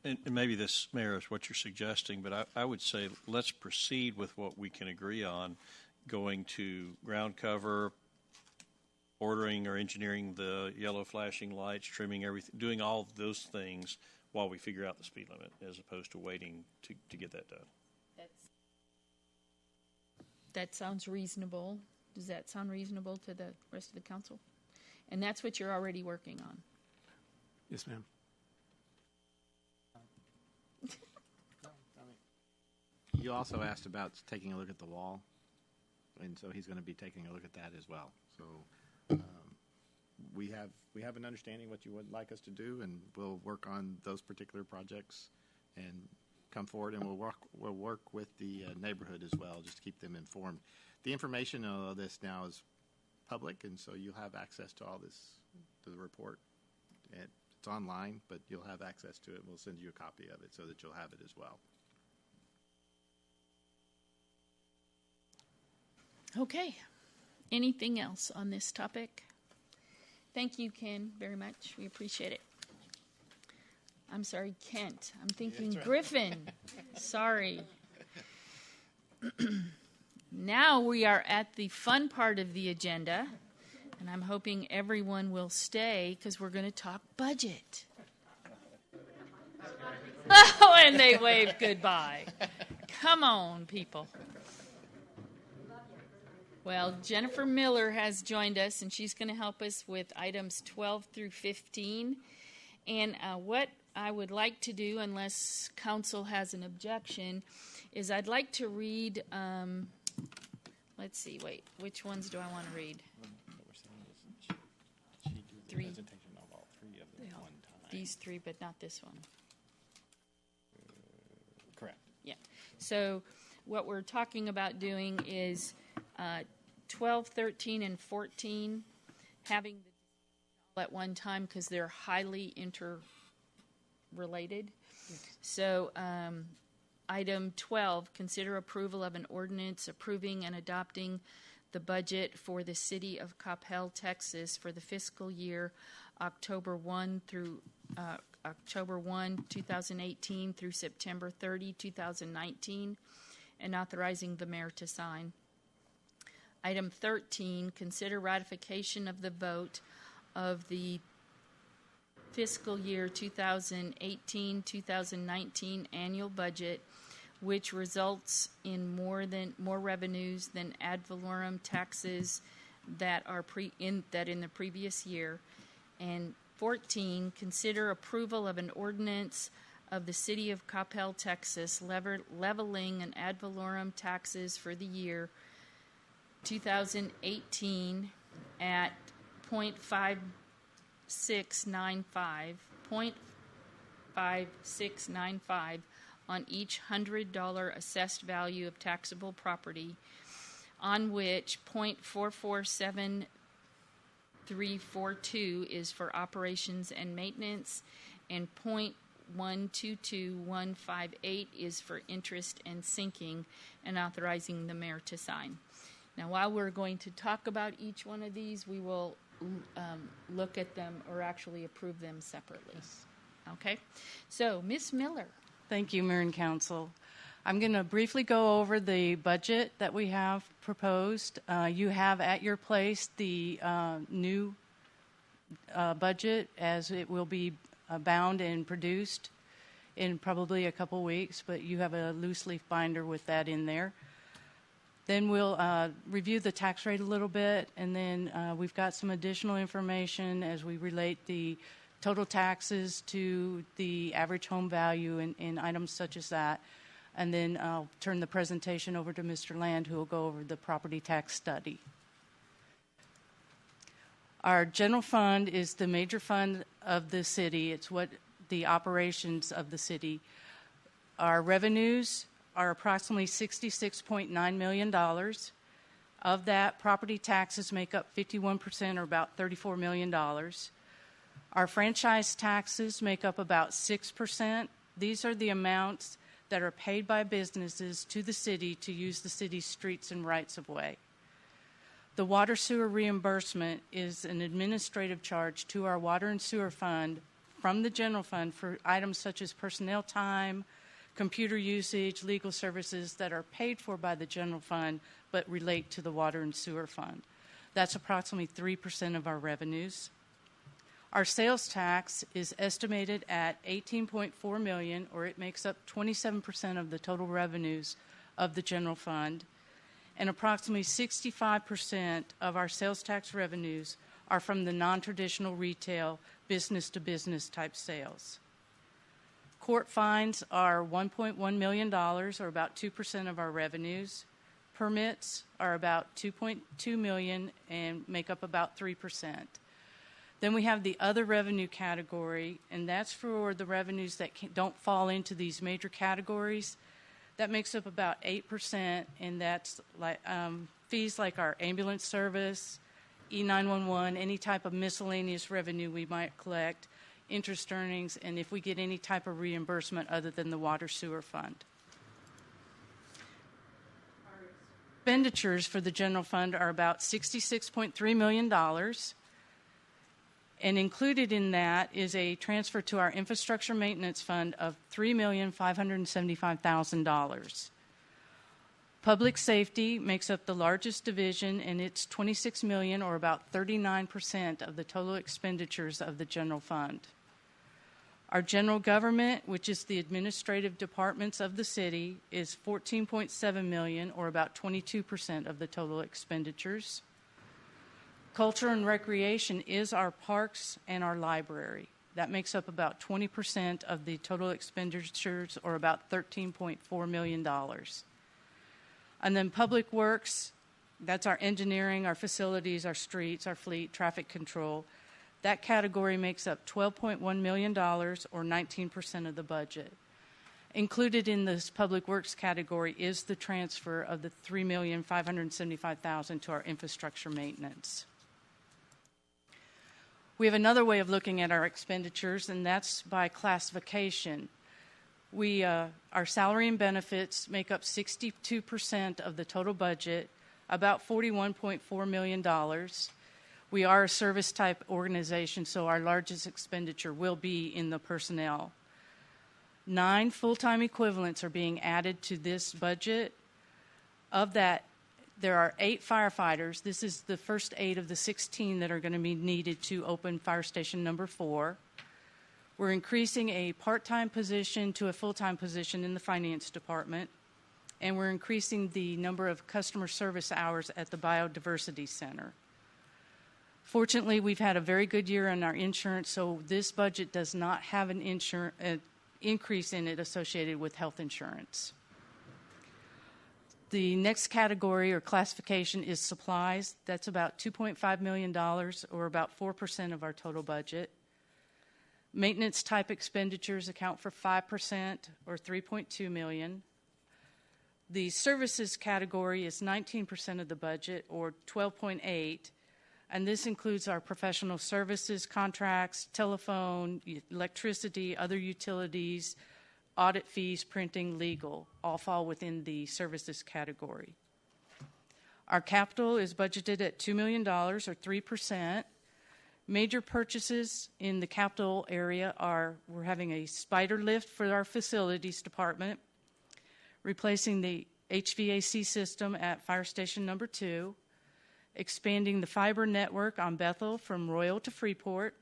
And maybe this, Mayor, is what you're suggesting, but I would say let's proceed with what we can agree on, going to ground cover, ordering or engineering the yellow flashing lights, trimming everything, doing all of those things while we figure out the speed limit, as opposed to waiting to get that done. That sounds reasonable. Does that sound reasonable to the rest of the council? And that's what you're already working on. Yes, ma'am. You also asked about taking a look at the wall, and so he's going to be taking a look at that as well. So we have an understanding what you would like us to do, and we'll work on those particular projects and come forward, and we'll work with the neighborhood as well, just to keep them informed. The information of this now is public, and so you'll have access to all this, to the report. It's online, but you'll have access to it. We'll send you a copy of it so that you'll have it as well. Okay. Anything else on this topic? Thank you, Ken, very much. We appreciate it. I'm sorry, Kent. I'm thinking right. Griffin. Sorry. Now we are at the fun part of the agenda, and I'm hoping everyone will stay because we're going to talk budget. Oh, and they wave goodbye. Come on, people. Well, Jennifer Miller has joined us, and she's going to help us with items 12 through 15. And what I would like to do, unless council has an objection, is I'd like to read, let's see, wait, which ones do I want to read? Three. These three, but not this one. Correct. Yeah. So what we're talking about doing is 12, 13, and 14, having the at one time because they're highly interrelated. So item 12, consider approval of an ordinance approving and adopting the budget for the city of Coppell, Texas for the fiscal year October 1, 2018 through September 30, 2019, and authorizing the mayor to sign. Item 13, consider ratification of the vote of the fiscal year 2018-2019 annual budget, which results in more revenues than ad valorem taxes that are in the previous year. And 14, consider approval of an ordinance of the City of Coppell, Texas, leveling an ad valorem taxes for the year 2018 at 0.5695 on each $100 assessed value of taxable property, on which 0.447342 is for operations and maintenance, and 0.122158 is for interest and sinking, and authorizing the mayor to sign. Now, while we're going to talk about each one of these, we will look at them or actually approve them separately. Okay? So, Ms. Miller. Thank you, Mayor and Council. I'm going to briefly go over the budget that we have proposed. You have at your place the new budget as it will be bound and produced in probably a couple weeks, but you have a loose leaf binder with that in there. Then we'll review the tax rate a little bit, and then we've got some additional information as we relate the total taxes to the average home value and items such as that. And then I'll turn the presentation over to Mr. Land, who will go over the property tax study. Our general fund is the major fund of the city. It's what the operations of the city. Our revenues are approximately $66.9 million. Of that, property taxes make up 51%, or about $34 million. Our franchise taxes make up about 6%. These are the amounts that are paid by businesses to the city to use the city's streets and rights-of-way. The water sewer reimbursement is an administrative charge to our water and sewer fund from the general fund for items such as personnel time, computer usage, legal services that are paid for by the general fund but relate to the water and sewer fund. That's approximately 3% of our revenues. Our sales tax is estimated at $18.4 million, or it makes up 27% of the total revenues of the general fund. And approximately 65% of our sales tax revenues are from the non-traditional retail, business-to-business type sales. Court fines are $1.1 million, or about 2% of our revenues. Permits are about $2.2 million and make up about 3%. Then we have the other revenue category, and that's for the revenues that don't fall into these major categories. That makes up about 8%, and that's like fees like our ambulance service, E911, any type of miscellaneous revenue we might collect, interest earnings, and if we get any type of reimbursement other than the water sewer fund. Our expenditures for the general fund are about $66.3 million. And included in that is a transfer to our infrastructure maintenance fund of $3,575,000. Public safety makes up the largest division, and it's $26 million, or about 39% of the total expenditures of the general fund. Our general government, which is the administrative departments of the city, is $14.7 million, or about 22% of the total expenditures. Culture and recreation is our parks and our library. That makes up about 20% of the total expenditures, or about $13.4 million. And then public works, that's our engineering, our facilities, our streets, our fleet, traffic control. That category makes up $12.1 million, or 19% of the budget. Included in this public works category is the transfer of the $3,575,000 to our infrastructure maintenance. We have another way of looking at our expenditures, and that's by classification. Our salary and benefits make up 62% of the total budget, about $41.4 million. We are a service-type organization, so our largest expenditure will be in the personnel. 9 full-time equivalents are being added to this budget. Of that, there are 8 firefighters. This is the first 8 of the 16 that are going to be needed to open fire station number 4. We're increasing a part-time position to a full-time position in the finance department, and we're increasing the number of customer service hours at the Biodiversity Center. Fortunately, we've had a very good year on our insurance, so this budget does not have an increase in it associated with health insurance. The next category or classification is supplies. That's about $2.5 million, or about 4% of our total budget. Maintenance type expenditures account for 5%, or $3.2 million. The services category is 19% of the budget, or $12.8, and this includes our professional services contracts, telephone, electricity, other utilities, audit fees, printing, legal, all fall within the services category. Our capital is budgeted at $2 million, or 3%. Major purchases in the capital area are, we're having a spider lift for our facilities department, replacing the HVAC system at Fire Station number 2, expanding the fiber network on Bethel from Royal to Freeport.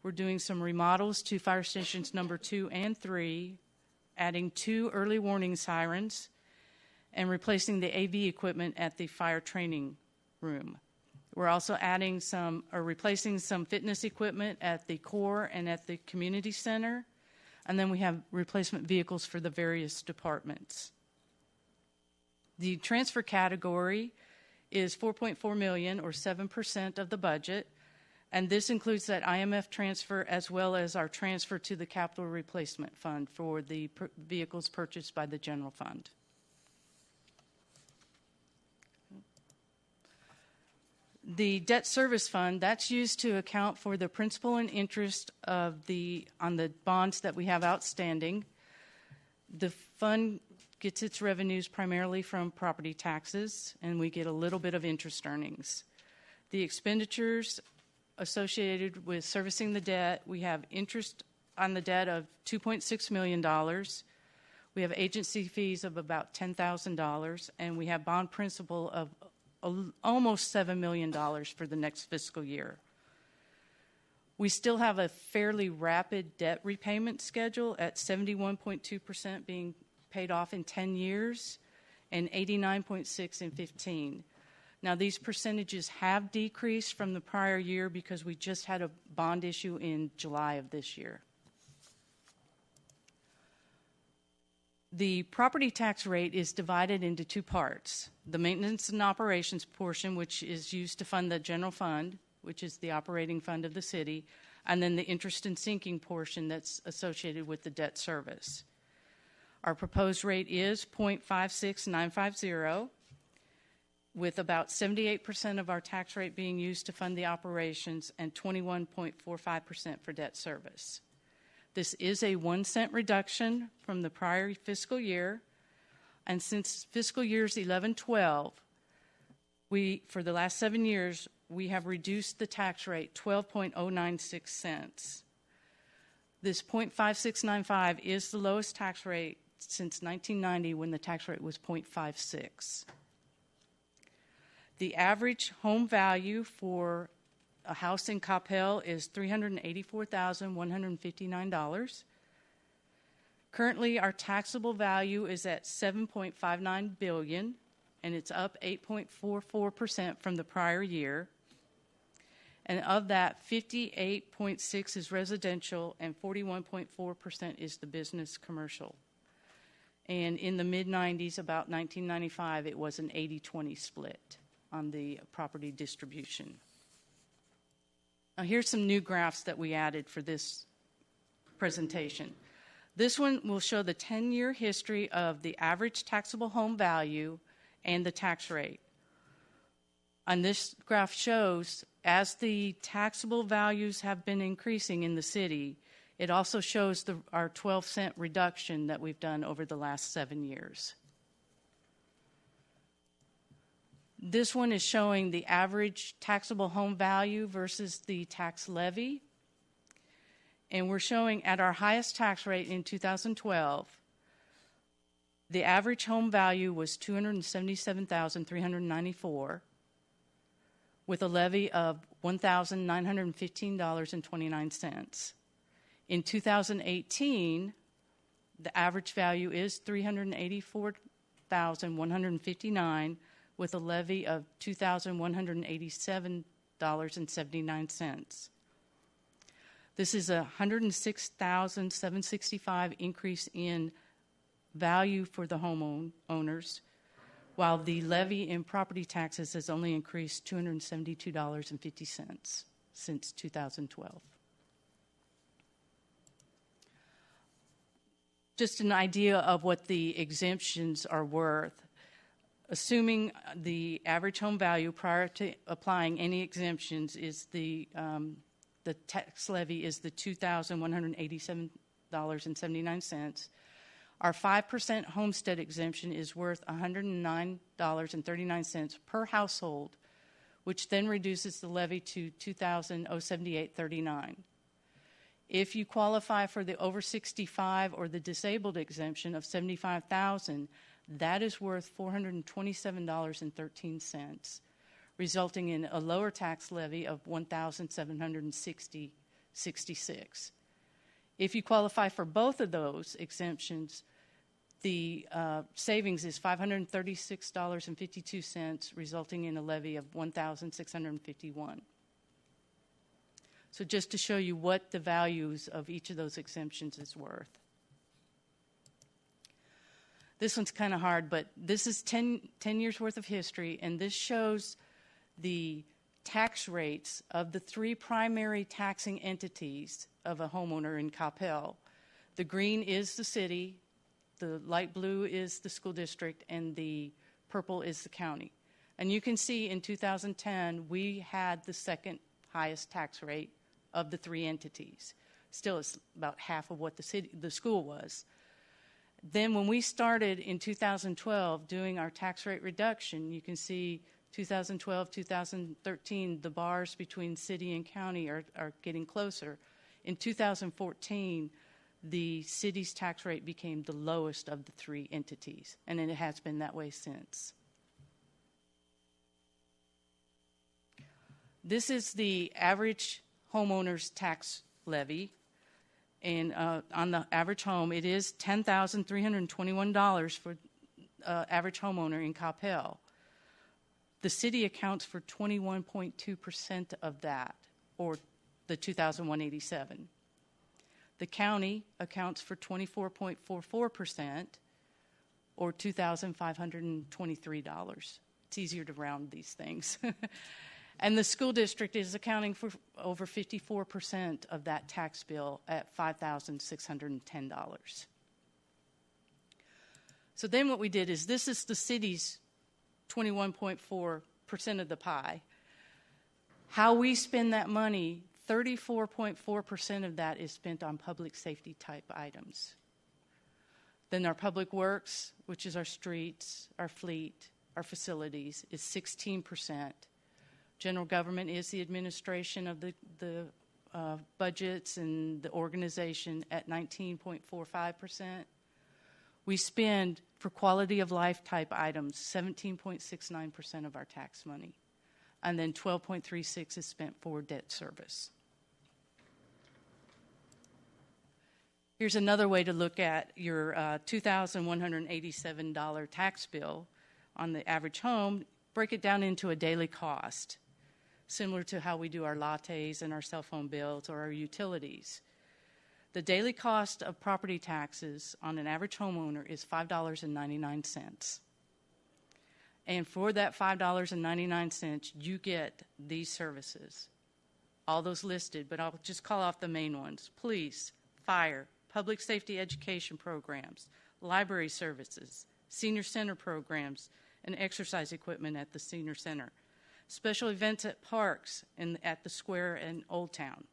We're doing some remodels to Fire Stations number 2 and 3, adding 2 early warning sirens, and replacing the AV equipment at the fire training room. We're also replacing some fitness equipment at the core and at the community center, and then we have replacement vehicles for the various departments. The transfer category is $4.4 million, or 7% of the budget, and this includes that IMF transfer as well as our transfer to the capital replacement fund for the vehicles purchased by the general fund. The debt service fund, that's used to account for the principal and interest on the bonds that we have outstanding. The fund gets its revenues primarily from property taxes, and we get a little bit of interest earnings. The expenditures associated with servicing the debt, we have interest on the debt of $2.6 million. We have agency fees of about $10,000, and we have bond principal of almost $7 million for the next fiscal year. We still have a fairly rapid debt repayment schedule at 71.2% being paid off in 10 years and 89.6% in 15. Now, these percentages have decreased from the prior year because we just had a bond issue in July of this year. The property tax rate is divided into 2 parts. The maintenance and operations portion, which is used to fund the general fund, which is the operating fund of the city, and then the interest and sinking portion that's associated with the debt service. Our proposed rate is 0.56950, with about 78% of our tax rate being used to fund the operations and 21.45% for debt service. This is a 1-cent reduction from the prior fiscal year, and since fiscal years 11-12, for the last 7 years, we have reduced the tax rate 12.096 cents. This 0.5695 is the lowest tax rate since 1990, when the tax rate was 0.56. The average home value for a house in Coppell is $384,159. Currently, our taxable value is at $7.59 billion, and it's up 8.44% from the prior year. And of that, 58.6% is residential and 41.4% is the business commercial. And in the mid-90s, about 1995, it was an 80-20 split on the property distribution. Now, here's some new graphs that we added for this presentation. This one will show the 10-year history of the average taxable home value and the tax rate. And this graph shows, as the taxable values have been increasing in the city, it also shows our 12-cent reduction that we've done over the last 7 years. This one is showing the average taxable home value versus the tax levy. And we're showing at our highest tax rate in 2012, the average home value was $277,394 with a levy of $1,915.29. In 2018, the average value is $384,159 with a levy of $2,187 $1,076.79. This is a $106,765 increase in value for the homeowners, while the levy in property taxes has only increased $272.50 since 2012. Just an idea of what the exemptions are worth. Assuming the average home value prior to applying any exemptions is the tax levy is the $2,187.79. Our 5% homestead exemption is worth $109.39 per household, which then reduces the levy to $2,078.39. If you qualify for the over 65 or the disabled exemption of $75,000, that is worth $427.13, resulting in a lower tax levy of $1,760.66. If you qualify for both of those exemptions, the savings is $536.52, resulting in a levy of $1,651. So just to show you what the values of each of those exemptions is worth. This one's kind of hard, but this is 10 years worth of history, and this shows the tax rates of the three primary taxing entities of a homeowner in Coppell. The green is the city, the light blue is the school district, and the purple is the county. And you can see in 2010, we had the second highest tax rate of the three entities. Still, it's about half of what the school was. Then when we started in 2012 doing our tax rate reduction, you can see 2012, 2013, the bars between city and county are getting closer. In 2014, the city's tax rate became the lowest of the three entities, and it has been that way since. This is the average homeowner's tax levy, and on the average home, it is $10,321 for average homeowner in Coppell. The city accounts for 21.2% of that, or the $2,187. The county accounts for 24.44%, or $2,523. It's easier to round these things. And the school district is accounting for over 54% of that tax bill at $5,610. So then what we did is, this is the city's 21.4% of the pie. How we spend that money, 34.4% of that is spent on public safety type items. Then our public works, which is our streets, our fleet, our facilities, is 16%. General government is the administration of the budgets and the organization at 19.45%. We spend, for quality of life type items, 17.69% of our tax money. And then 12.36% is spent for debt service. Here's another way to look at your $2,187 tax bill on the average home. Break it down into a daily cost, similar to how we do our lattes and our cell phone bills or our utilities. The daily cost of property taxes on an average homeowner is $5.99. And for that $5.99, you get these services, all those listed, but I'll just call off the main ones. Police, fire, public safety education programs, library services, senior center programs, and exercise equipment at the senior center, special events at parks and at the square and Old Town,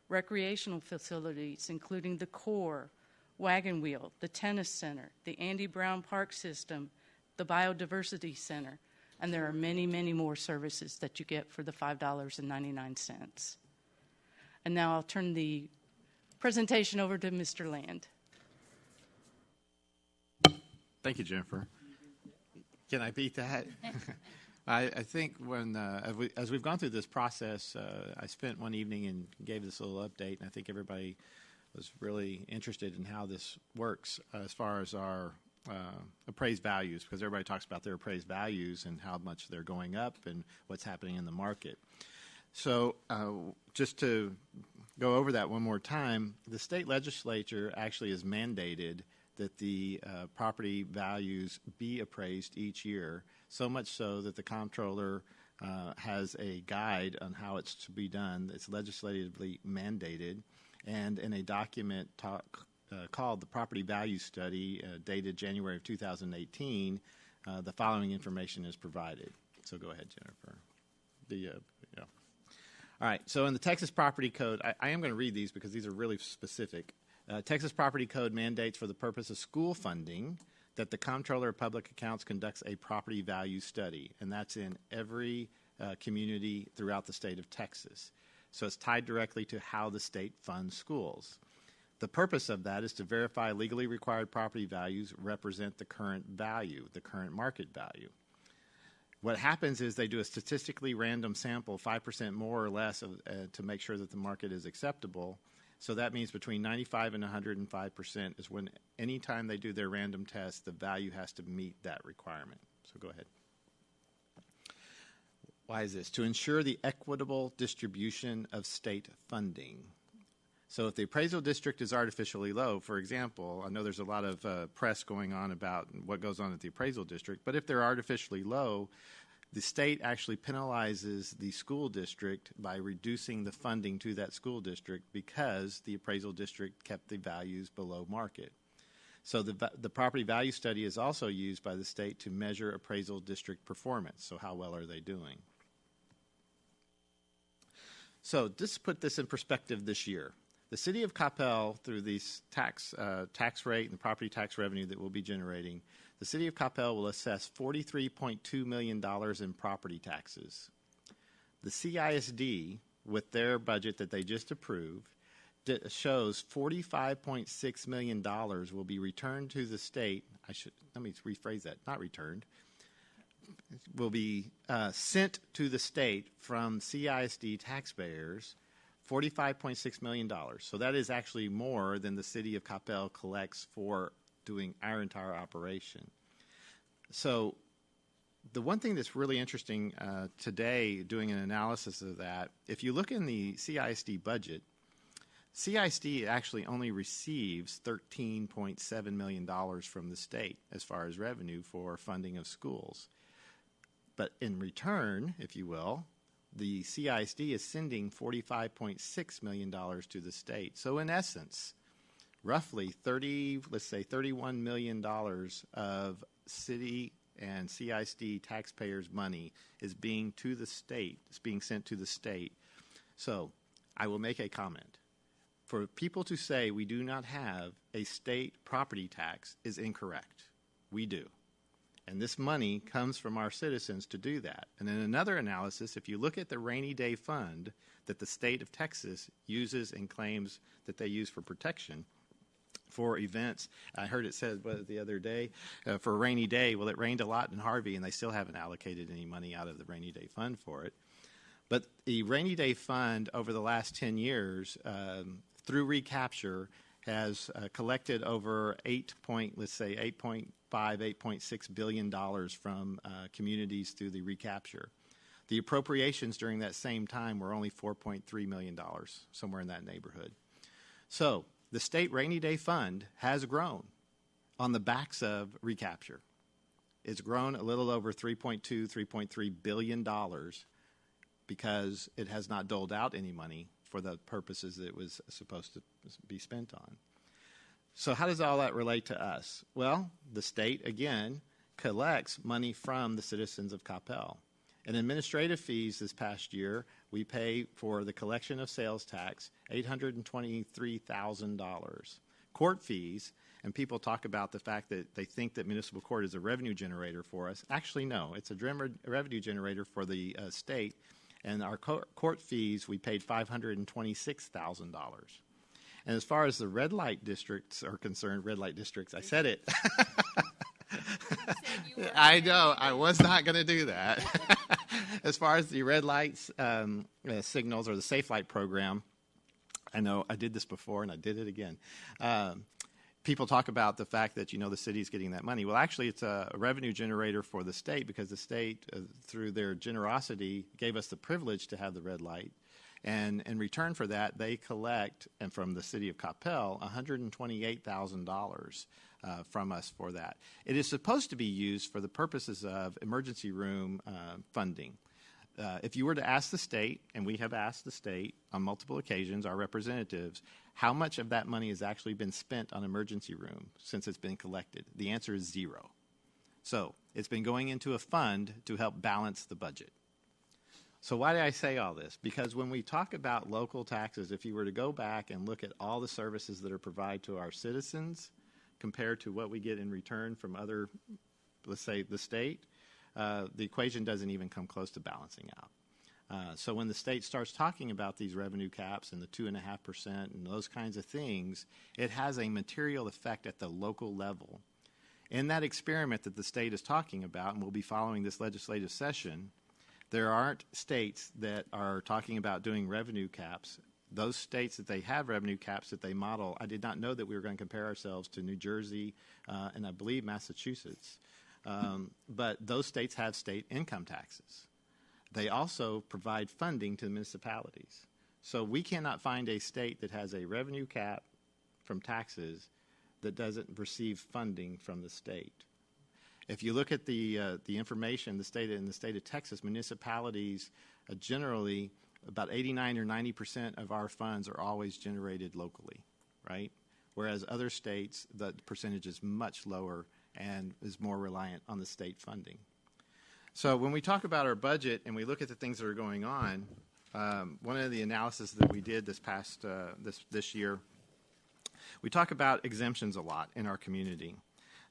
recreational facilities including the Core, Wagon Wheel, the Tennis Center, the Andy Brown Park System, the Biodiversity Center, and there are many, many more services that you get for the $5.99. And now I'll turn the presentation over to Mr. Land. Thank you, Jennifer. Can I beat that? I think when as we've gone through this process, I spent one evening and gave this little update, and I think everybody was really interested in how this works as far as our appraised values, because everybody talks about their appraised values and how much they're going up and what's happening in the market. So just to go over that one more time, the state legislature actually has mandated that the property values be appraised each year, so much so that the comptroller has a guide on how it's to be done. It's legislatively mandated, and in a document called the Property Value Study, dated January of 2018, the following information is provided. So go ahead, Jennifer. All right, so in the Texas Property Code, I am going to read these because these are really specific. Texas Property Code mandates for the purpose of school funding that the Comptroller of Public Accounts conducts a property value study, and that's in every community throughout the state of Texas. So it's tied directly to how the state funds schools. The purpose of that is to verify legally required property values represent the current value, the current market value. What happens is they do a statistically random sample, 5% more or less, to make sure that the market is acceptable. So that means between 95 and 105% is when anytime they do their random test, the value has to meet that requirement. So go ahead. Why is this? To ensure the equitable distribution of state funding. So if the appraisal district is artificially low, for example, I know there's a lot of press going on about what goes on at the appraisal district, but if they're artificially low, the state actually penalizes the school district by reducing the funding to that school district because the appraisal district kept the values below market. So the property value study is also used by the state to measure appraisal district performance. So how well are they doing? So just put this in perspective this year. The city of Coppell, through these tax rate and property tax revenue that we'll be generating, the city of Coppell will assess $43.2 million in property taxes. The CISD, with their budget that they just approved, shows $45.6 million will be returned to the state. Let me rephrase that, not returned. Will be sent to the state from CISD taxpayers, $45.6 million. So that is actually more than the city of Coppell collects for doing our entire operation. So the one thing that's really interesting today, doing an analysis of that, if you look in the CISD budget, CISD actually only receives $13.7 million from the state as far as revenue for funding of schools. But in return, if you will, the CISD is sending $45.6 million to the state. So in essence, roughly $31 million of city and CISD taxpayers' money is being to the state. It's being sent to the state. So I will make a comment. For people to say we do not have a state property tax is incorrect. We do. And this money comes from our citizens to do that. And in another analysis, if you look at the rainy day fund that the state of Texas uses and claims that they use for protection for events, I heard it said the other day, for a rainy day, well, it rained a lot in Harvey, and they still haven't allocated any money out of the rainy day fund for it. But the rainy day fund over the last 10 years, through recapture, has collected over $8.6 billion from communities through the recapture. The appropriations during that same time were only $4.3 million, somewhere in that neighborhood. So the state rainy day fund has grown on the backs of recapture. It's grown a little over $3.3 billion because it has not doled out any money for the purposes that it was supposed to be spent on. So how does all that relate to us? Well, the state, again, collects money from the citizens of Coppell. In administrative fees this past year, we pay for the collection of sales tax $823,000. Court fees, and people talk about the fact that they think that municipal court is a revenue generator for us. Actually, no, it's a revenue generator for the state. And our court fees, we paid $526,000. And as far as the red light districts are concerned, red light districts, I said it. I know, I was not going to do that. As far as the red lights signals or the Safe Light program, I know I did this before and I did it again. people talk about the fact that, the city's getting that money. Well, actually, it's a revenue generator for the state because the state, through their generosity, gave us the privilege to have the red light. And in return for that, they collect, and from the city of Coppell, $128,000 from us for that. It is supposed to be used for the purposes of emergency room funding. If you were to ask the state, and we have asked the state on multiple occasions, our representatives, how much of that money has actually been spent on emergency room since it's been collected, the answer is zero. So it's been going into a fund to help balance the budget. So why do I say all this? Because when we talk about local taxes, if you were to go back and look at all the services that are provided to our citizens compared to what we get in return from other, let's say, the state, the equation doesn't even come close to balancing out. So when the state starts talking about these revenue caps and the 2.5% and those kinds of things, it has a material effect at the local level. In that experiment that the state is talking about, and we'll be following this legislative session, there aren't states that are talking about doing revenue caps. Those states that they have revenue caps that they model, I did not know that we were going to compare ourselves to New Jersey and I believe Massachusetts. But those states have state income taxes. They also provide funding to the municipalities. So we cannot find a state that has a revenue cap from taxes that doesn't receive funding from the state. If you look at the information, in the state of Texas, municipalities generally about 89 or 90% of our funds are always generated locally, right? Whereas other states, the percentage is much lower and is more reliant on the state funding. So when we talk about our budget and we look at the things that are going on, one of the analysis that we did this year, we talk about exemptions a lot in our community.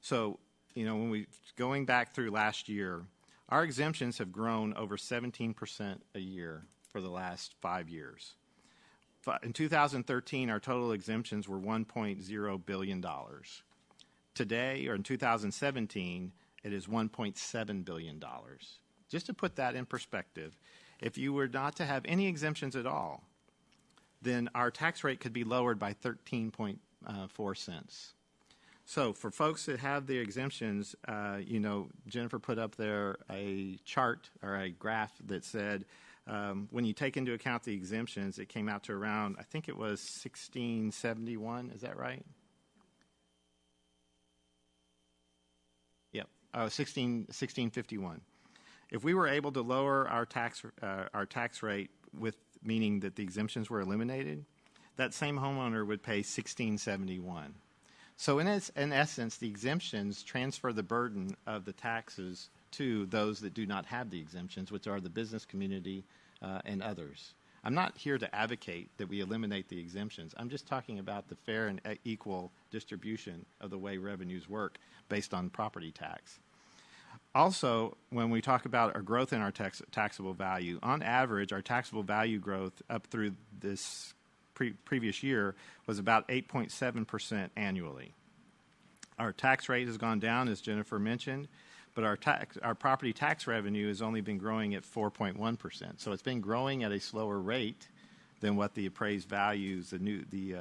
So, when we going back through last year, our exemptions have grown over 17% a year for the last 5 years. In 2013, our total exemptions were $1.0 billion. Today, or in 2017, it is $1.7 billion. Just to put that in perspective, if you were not to have any exemptions at all, then our tax rate could be lowered by 13.4 cents. So for folks that have the exemptions, Jennifer put up there a chart or a graph that said when you take into account the exemptions, it came out to around, I think it was 1671. Is that right? 1651. If we were able to lower our tax rate, with meaning that the exemptions were eliminated, that same homeowner would pay $16.71. So in essence, the exemptions transfer the burden of the taxes to those that do not have the exemptions, which are the business community and others. I'm not here to advocate that we eliminate the exemptions. I'm just talking about the fair and equal distribution of the way revenues work based on property tax. Also, when we talk about our growth in our taxable value, on average, our taxable value growth up through this previous year was about 8.7% annually. Our tax rate has gone down, as Jennifer mentioned, but our property tax revenue has only been growing at 4.1%. So it's been growing at a slower rate than what the appraised values, the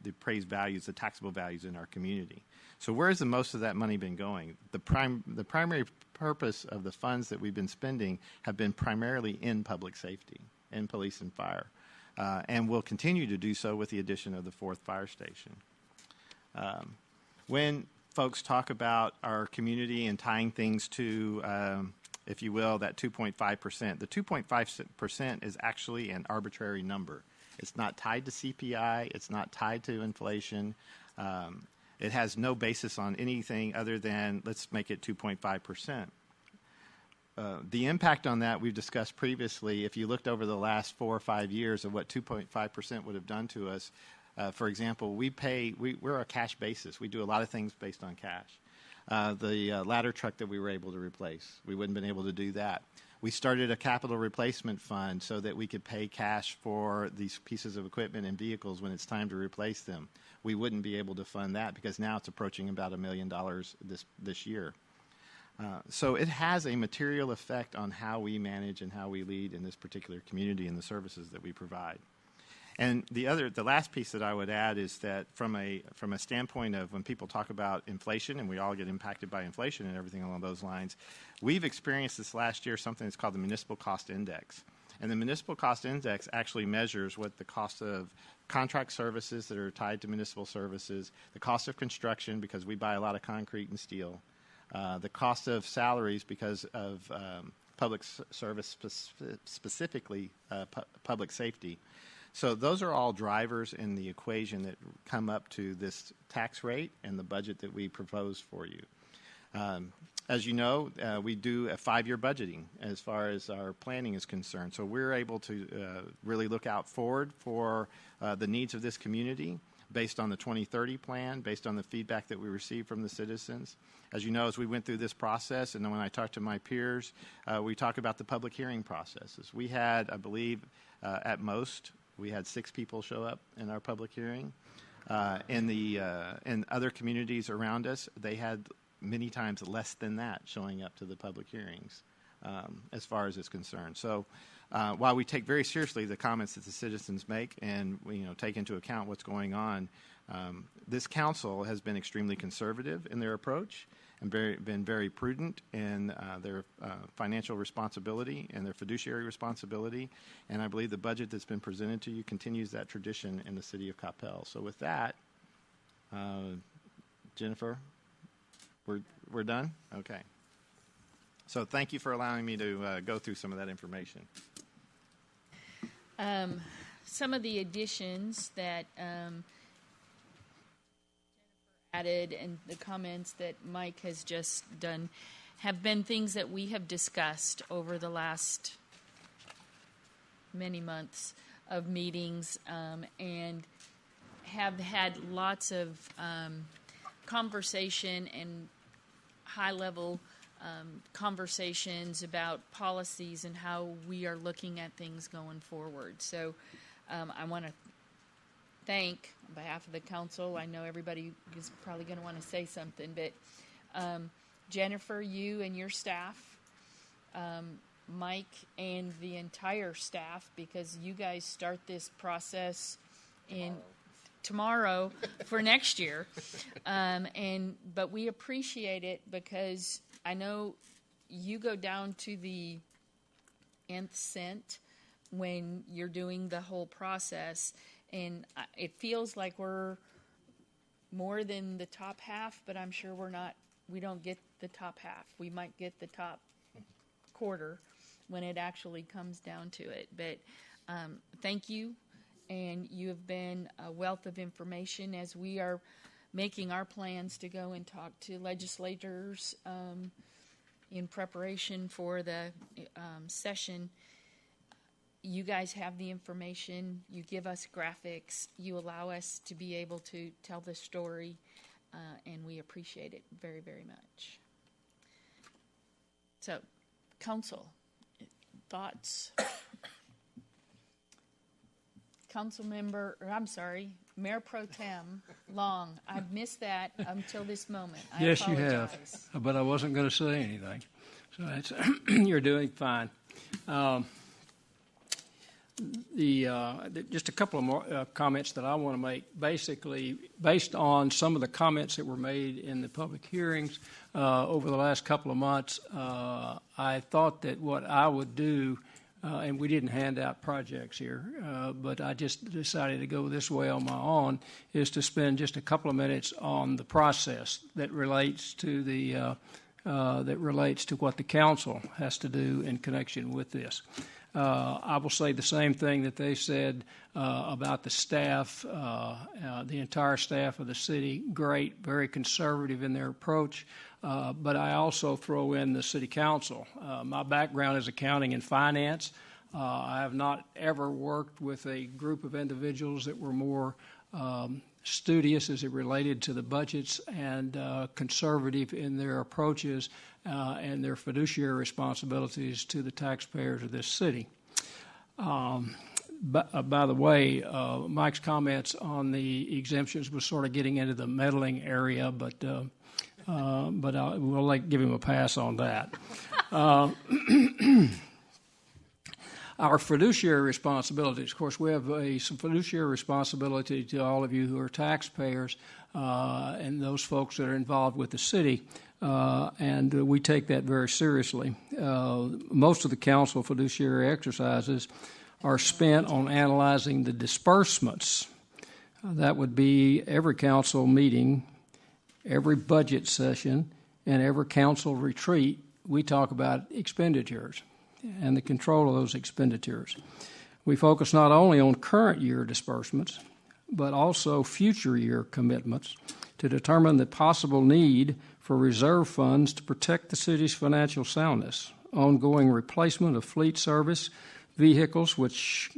appraised values, the taxable values in our community. So where has the most of that money been going? The primary purpose of the funds that we've been spending have been primarily in public safety, in police and fire, and will continue to do so with the addition of the 4th fire station. When folks talk about our community and tying things to, if you will, that 2.5%, the 2.5% is actually an arbitrary number. It's not tied to CPI. It's not tied to inflation. It has no basis on anything other than let's make it 2.5%. The impact on that we've discussed previously. If you looked over the last 4 or 5 years of what 2.5% would have done to us, for example, we're a cash basis. We do a lot of things based on cash. The ladder truck that we were able to replace, we wouldn't have been able to do that. We started a capital replacement fund so that we could pay cash for these pieces of equipment and vehicles when it's time to replace them. We wouldn't be able to fund that because now it's approaching about $1 million this year. So it has a material effect on how we manage and how we lead in this particular community and the services that we provide. And the last piece that I would add is that from a standpoint of when people talk about inflation, and we all get impacted by inflation and everything along those lines, we've experienced this last year something that's called the Municipal Cost Index. And the Municipal Cost Index actually measures what the cost of contract services that are tied to municipal services, the cost of construction because we buy a lot of concrete and steel, the cost of salaries because of public service, specifically public safety. So those are all drivers in the equation that come up to this tax rate and the budget that we propose for you. As you know, we do a 5-year budgeting as far as our planning is concerned. So we're able to really look out forward for the needs of this community based on the 2030 plan, based on the feedback that we received from the citizens. As you know, as we went through this process, and then when I talked to my peers, we talk about the public hearing processes. We had, I believe, at most, we had 6 people show up in our public hearing. In other communities around us, they had many times less than that showing up to the public hearings as far as it's concerned. So while we take very seriously the comments that the citizens make and we take into account what's going on, this council has been extremely conservative in their approach and been very prudent in their financial responsibility and their fiduciary responsibility. And I believe the budget that's been presented to you continues that tradition in the city of Coppell. So with that, Jennifer, we're done? Okay. So thank you for allowing me to go through some of that information. Some of the additions that Jennifer added and the comments that Mike has just done have been things that we have discussed over the last many months of meetings and have had lots of conversation and high-level conversations about policies and how we are looking at things going forward. So I want to thank, on behalf of the council, I know everybody is probably going to want to say something, but Jennifer, you and your staff, Mike and the entire staff, because you guys start this process tomorrow for next year. But we appreciate it because I know you go down to the nth cent when you're doing the whole process, and it feels like we're more than the top half, but I'm sure we don't get the top half. We might get the top quarter when it actually comes down to it. But thank you. And you have been a wealth of information as we are making our plans to go and talk to legislators in preparation for the session. You guys have the information. You give us graphics. You allow us to be able to tell the story, and we appreciate it very, very much. So, council, thoughts? Mayor Pro Tem Long. I've missed that until this moment. Yes, you have, but I wasn't going to say anything. So you're doing fine. Just a couple of more comments that I want to make, basically based on some of the comments that were made in the public hearings over the last couple of months. I thought that what I would do, and we didn't hand out projects here, but I just decided to go this way on my own, is to spend just a couple of minutes on the process that relates to what the council has to do in connection with this. I will say the same thing that they said about the staff, the entire staff of the city. Great, very conservative in their approach. But I also throw in the city council. My background is accounting and finance. I have not ever worked with a group of individuals that were more studious as it related to the budgets and conservative in their approaches and their fiduciary responsibilities to the taxpayers of this city. By the way, Mike's comments on the exemptions was sort of getting into the meddling area, but we'll give him a pass on that. Our fiduciary responsibilities. Of course, we have some fiduciary responsibility to all of you who are taxpayers and those folks that are involved with the city, and we take that very seriously. Most of the council fiduciary exercises are spent on analyzing the disbursements. That would be every council meeting, every budget session, and every council retreat. We talk about expenditures and the control of those expenditures. We focus not only on current year disbursements, but also future year commitments to determine the possible need for reserve funds to protect the city's financial soundness, ongoing replacement of fleet service vehicles, which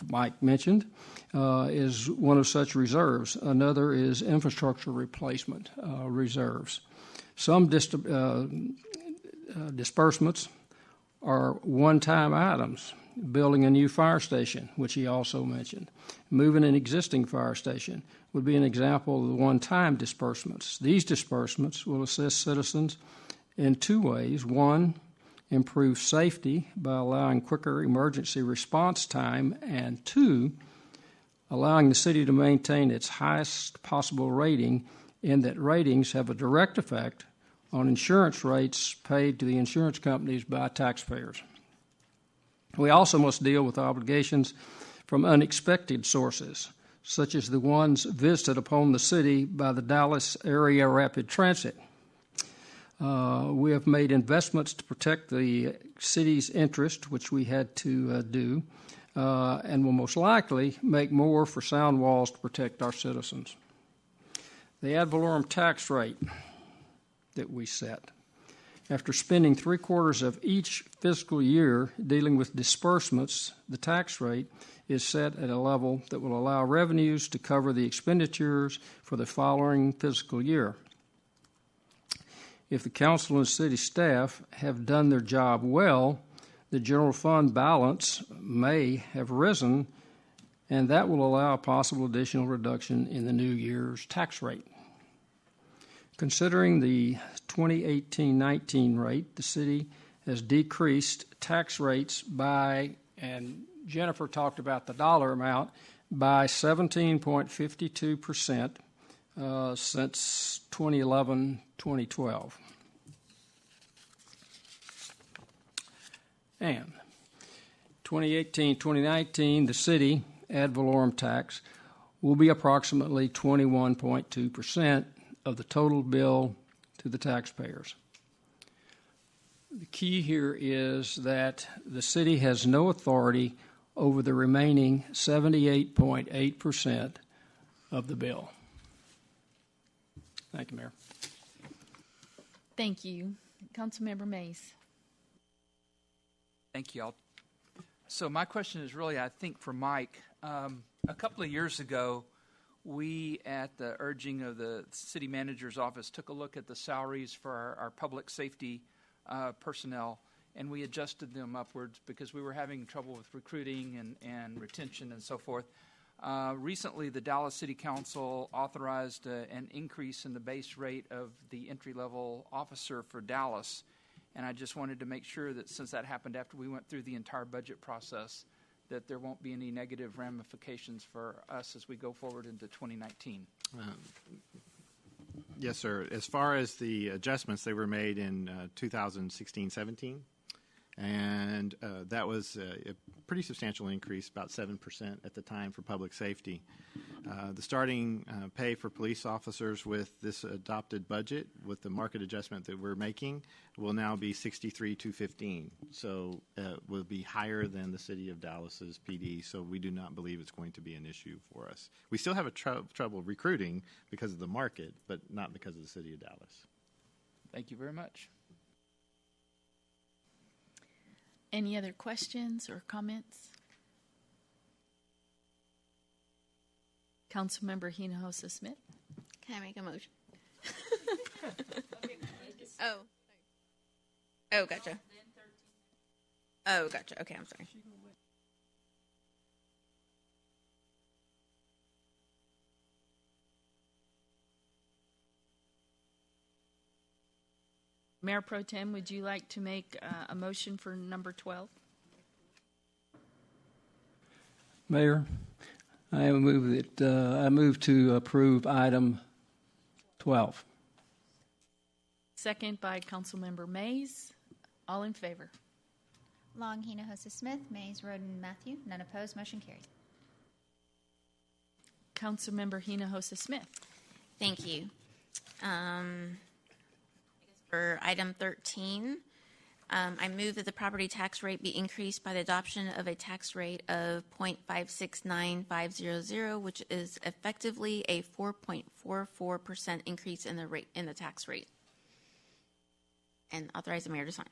Mike mentioned, is one of such reserves. Another is infrastructure replacement reserves. Some disbursements are one-time items. Building a new fire station, which he also mentioned. Moving an existing fire station would be an example of the one-time disbursements. These disbursements will assist citizens in two ways. One, improve safety by allowing quicker emergency response time, and two, allowing the city to maintain its highest possible rating, in that ratings have a direct effect on insurance rates paid to the insurance companies by taxpayers. We also must deal with obligations from unexpected sources, such as the ones visited upon the city by the Dallas Area Rapid Transit. We have made investments to protect the city's interest, which we had to do, and will most likely make more for sound walls to protect our citizens. The ad valorem tax rate that we set. After spending 3/4 of each fiscal year dealing with disbursements, the tax rate is set at a level that will allow revenues to cover the expenditures for the following fiscal year. If the council and city staff have done their job well, the general fund balance may have risen, and that will allow a possible additional reduction in the new year's tax rate. Considering the 2018-19 rate, the city has decreased tax rates by, and Jennifer talked about the dollar amount, by 17.52% since 2011-2012. And 2018-2019, the city ad valorem tax will be approximately 21.2% of the total bill to the taxpayers. The key here is that the city has no authority over the remaining 78.8% of the bill. Thank you, Mayor. Thank you. Councilmember Mays. Thank you all. So my question is really, I think, for Mike. A couple of years ago, we, at the urging of the city manager's office, took a look at the salaries for our public safety personnel, and we adjusted them upwards because we were having trouble with recruiting and retention and so forth. Recently, the Dallas City Council authorized an increase in the base rate of the entry-level officer for Dallas, and I just wanted to make sure that since that happened after we went through the entire budget process, that there won't be any negative ramifications for us as we go forward into 2019. Yes, sir. As far as the adjustments, they were made in 2016-17, and that was a pretty substantial increase, about 7% at the time for public safety. The starting pay for police officers with this adopted budget, with the market adjustment that we're making, will now be $63,215. So will be higher than the city of Dallas's PD. So we do not believe it's going to be an issue for us. We still have a trouble recruiting because of the market, but not because of the city of Dallas. Thank you very much. Any other questions or comments? Councilmember Hinojosa Smith. Can I make a motion? Oh, gotcha. Oh, gotcha. Okay, I'm sorry. Mayor Pro Tem, would you like to make a motion for number 12? Mayor, I move to approve item 12. Second by Councilmember Mays. All in favor? Long, Hinojosa, Smith, Mays, Roden, Matthew. None opposed. Motion carries. Councilmember Hinojosa Smith. Thank you. For item 13, I move that the property tax rate be increased by the adoption of a tax rate of 0.569500, which is effectively a 4.44% increase in the tax rate, and authorize the mayor to sign.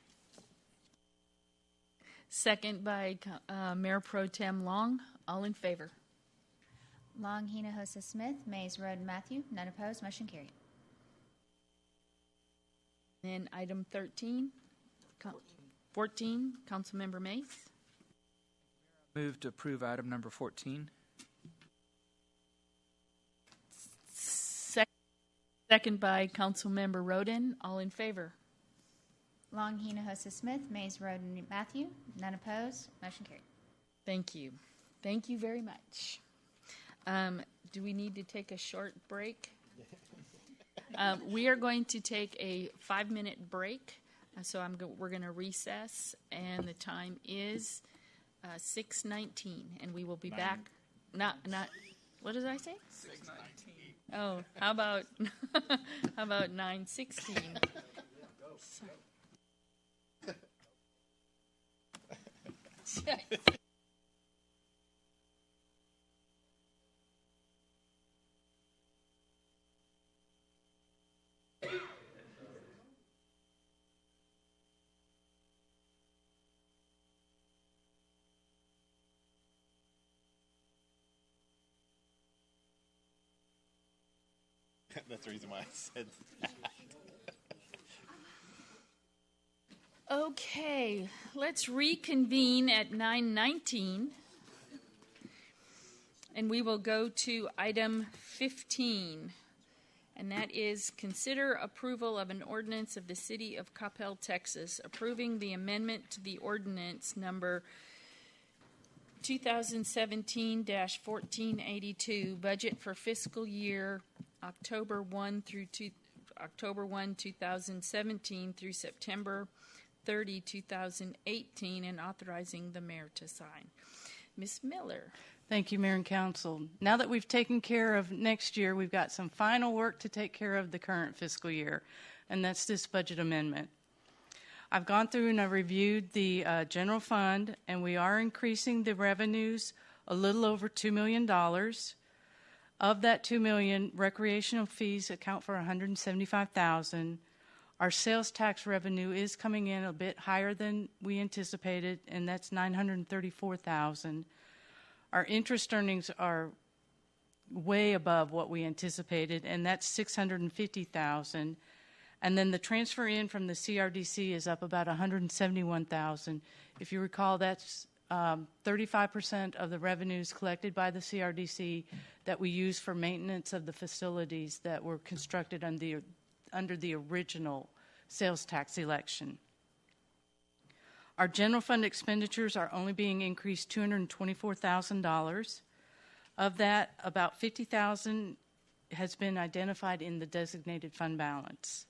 Second by Mayor Pro Tem Long. All in favor? Long, Hinojosa, Smith, Mays, Roden, Matthew. None opposed. Motion carried. Then item 13. 14, Councilmember Mays. Move to approve item number 14. Second by Councilmember Roden. All in favor? Long, Hinojosa, Smith, Mays, Roden, Matthew. None opposed. Motion carried. Thank you. Thank you very much. Do we need to take a short break? We are going to take a 5-minute break. So we're going to recess, and the time is 6:19, and we will be back. Not. What did I say? 6:19. Oh, how about 9:16? That's the reason why I said that. Okay, let's reconvene at 9:19, and we will go to item 15, and that is consider approval of an ordinance of the City of Coppell, Texas, approving the amendment to the ordinance number 2017-1482, budget for fiscal year October 1, 2017 through September 30, 2018, and authorizing the mayor to sign. Ms. Miller. Thank you, Mayor and Council. Now that we've taken care of next year, we've got some final work to take care of the current fiscal year, and that's this budget amendment. I've gone through and I've reviewed the general fund, and we are increasing the revenues a little over $2 million. Of that $2 million, recreational fees account for $175,000. Our sales tax revenue is coming in a bit higher than we anticipated, and that's $934,000. Our interest earnings are way above what we anticipated, and that's $650,000. And then the transfer in from the CRDC is up about $171,000. If you recall, that's 35% of the revenues collected by the CRDC that we use for maintenance of the facilities that were constructed under the original sales tax election. Our general fund expenditures are only being increased $224,000. Of that, about $50,000 has been identified in the designated fund balance.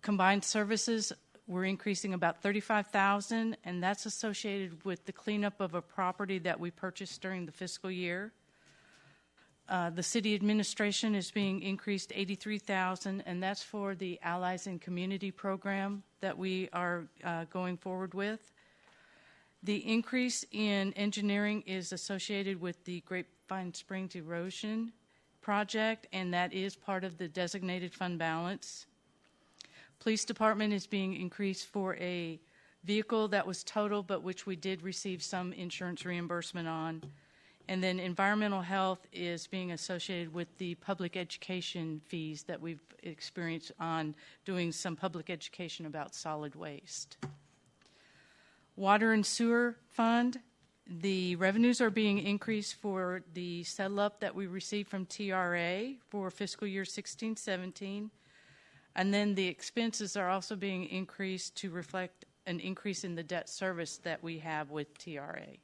Combined services, we're increasing about $35,000, and that's associated with the cleanup of a property that we purchased during the fiscal year. The city administration is being increased $83,000, and that's for the Allies and Community program that we are going forward with. The increase in engineering is associated with the Grapevine Springs erosion project, and that is part of the designated fund balance. Police department is being increased for a vehicle that was totaled, but which we did receive some insurance reimbursement on. And then environmental health is being associated with the public education fees that we've experienced on doing some public education about solid waste. Water and sewer fund, the revenues are being increased for the settle-up that we received from TRA for fiscal year 16-17. And then the expenses are also being increased to reflect an increase in the debt service that we have with TRA.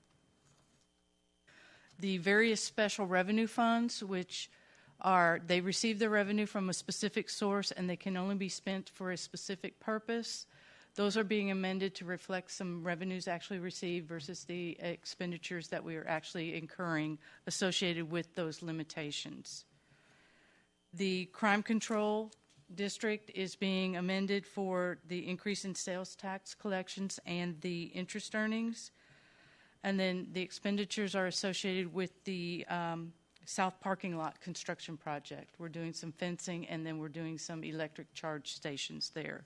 the various special revenue funds, which are, they receive their revenue from a specific source and they can only be spent for a specific purpose. Those are being amended to reflect some revenues actually received versus the expenditures that we are actually incurring associated with those limitations. The crime control district is being amended for the increase in sales tax collections and the interest earnings. And then the expenditures are associated with the south parking lot construction project. We're doing some fencing and then we're doing some electric charge stations there.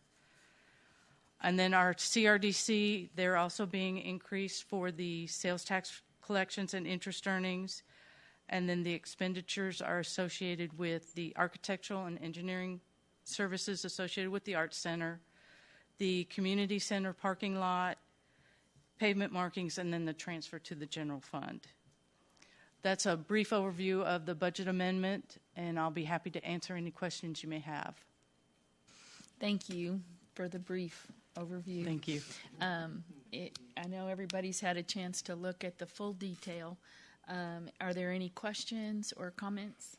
And then our CRDC, they're also being increased for the sales tax collections and interest earnings. And then the expenditures are associated with the architectural and engineering services associated with the Arts Center, the community center parking lot, pavement markings, and then the transfer to the general fund. That's a brief overview of the budget amendment, and I'll be happy to answer any questions you may have. Thank you for the brief overview. Thank you. I know everybody's had a chance to look at the full detail. Are there any questions or comments?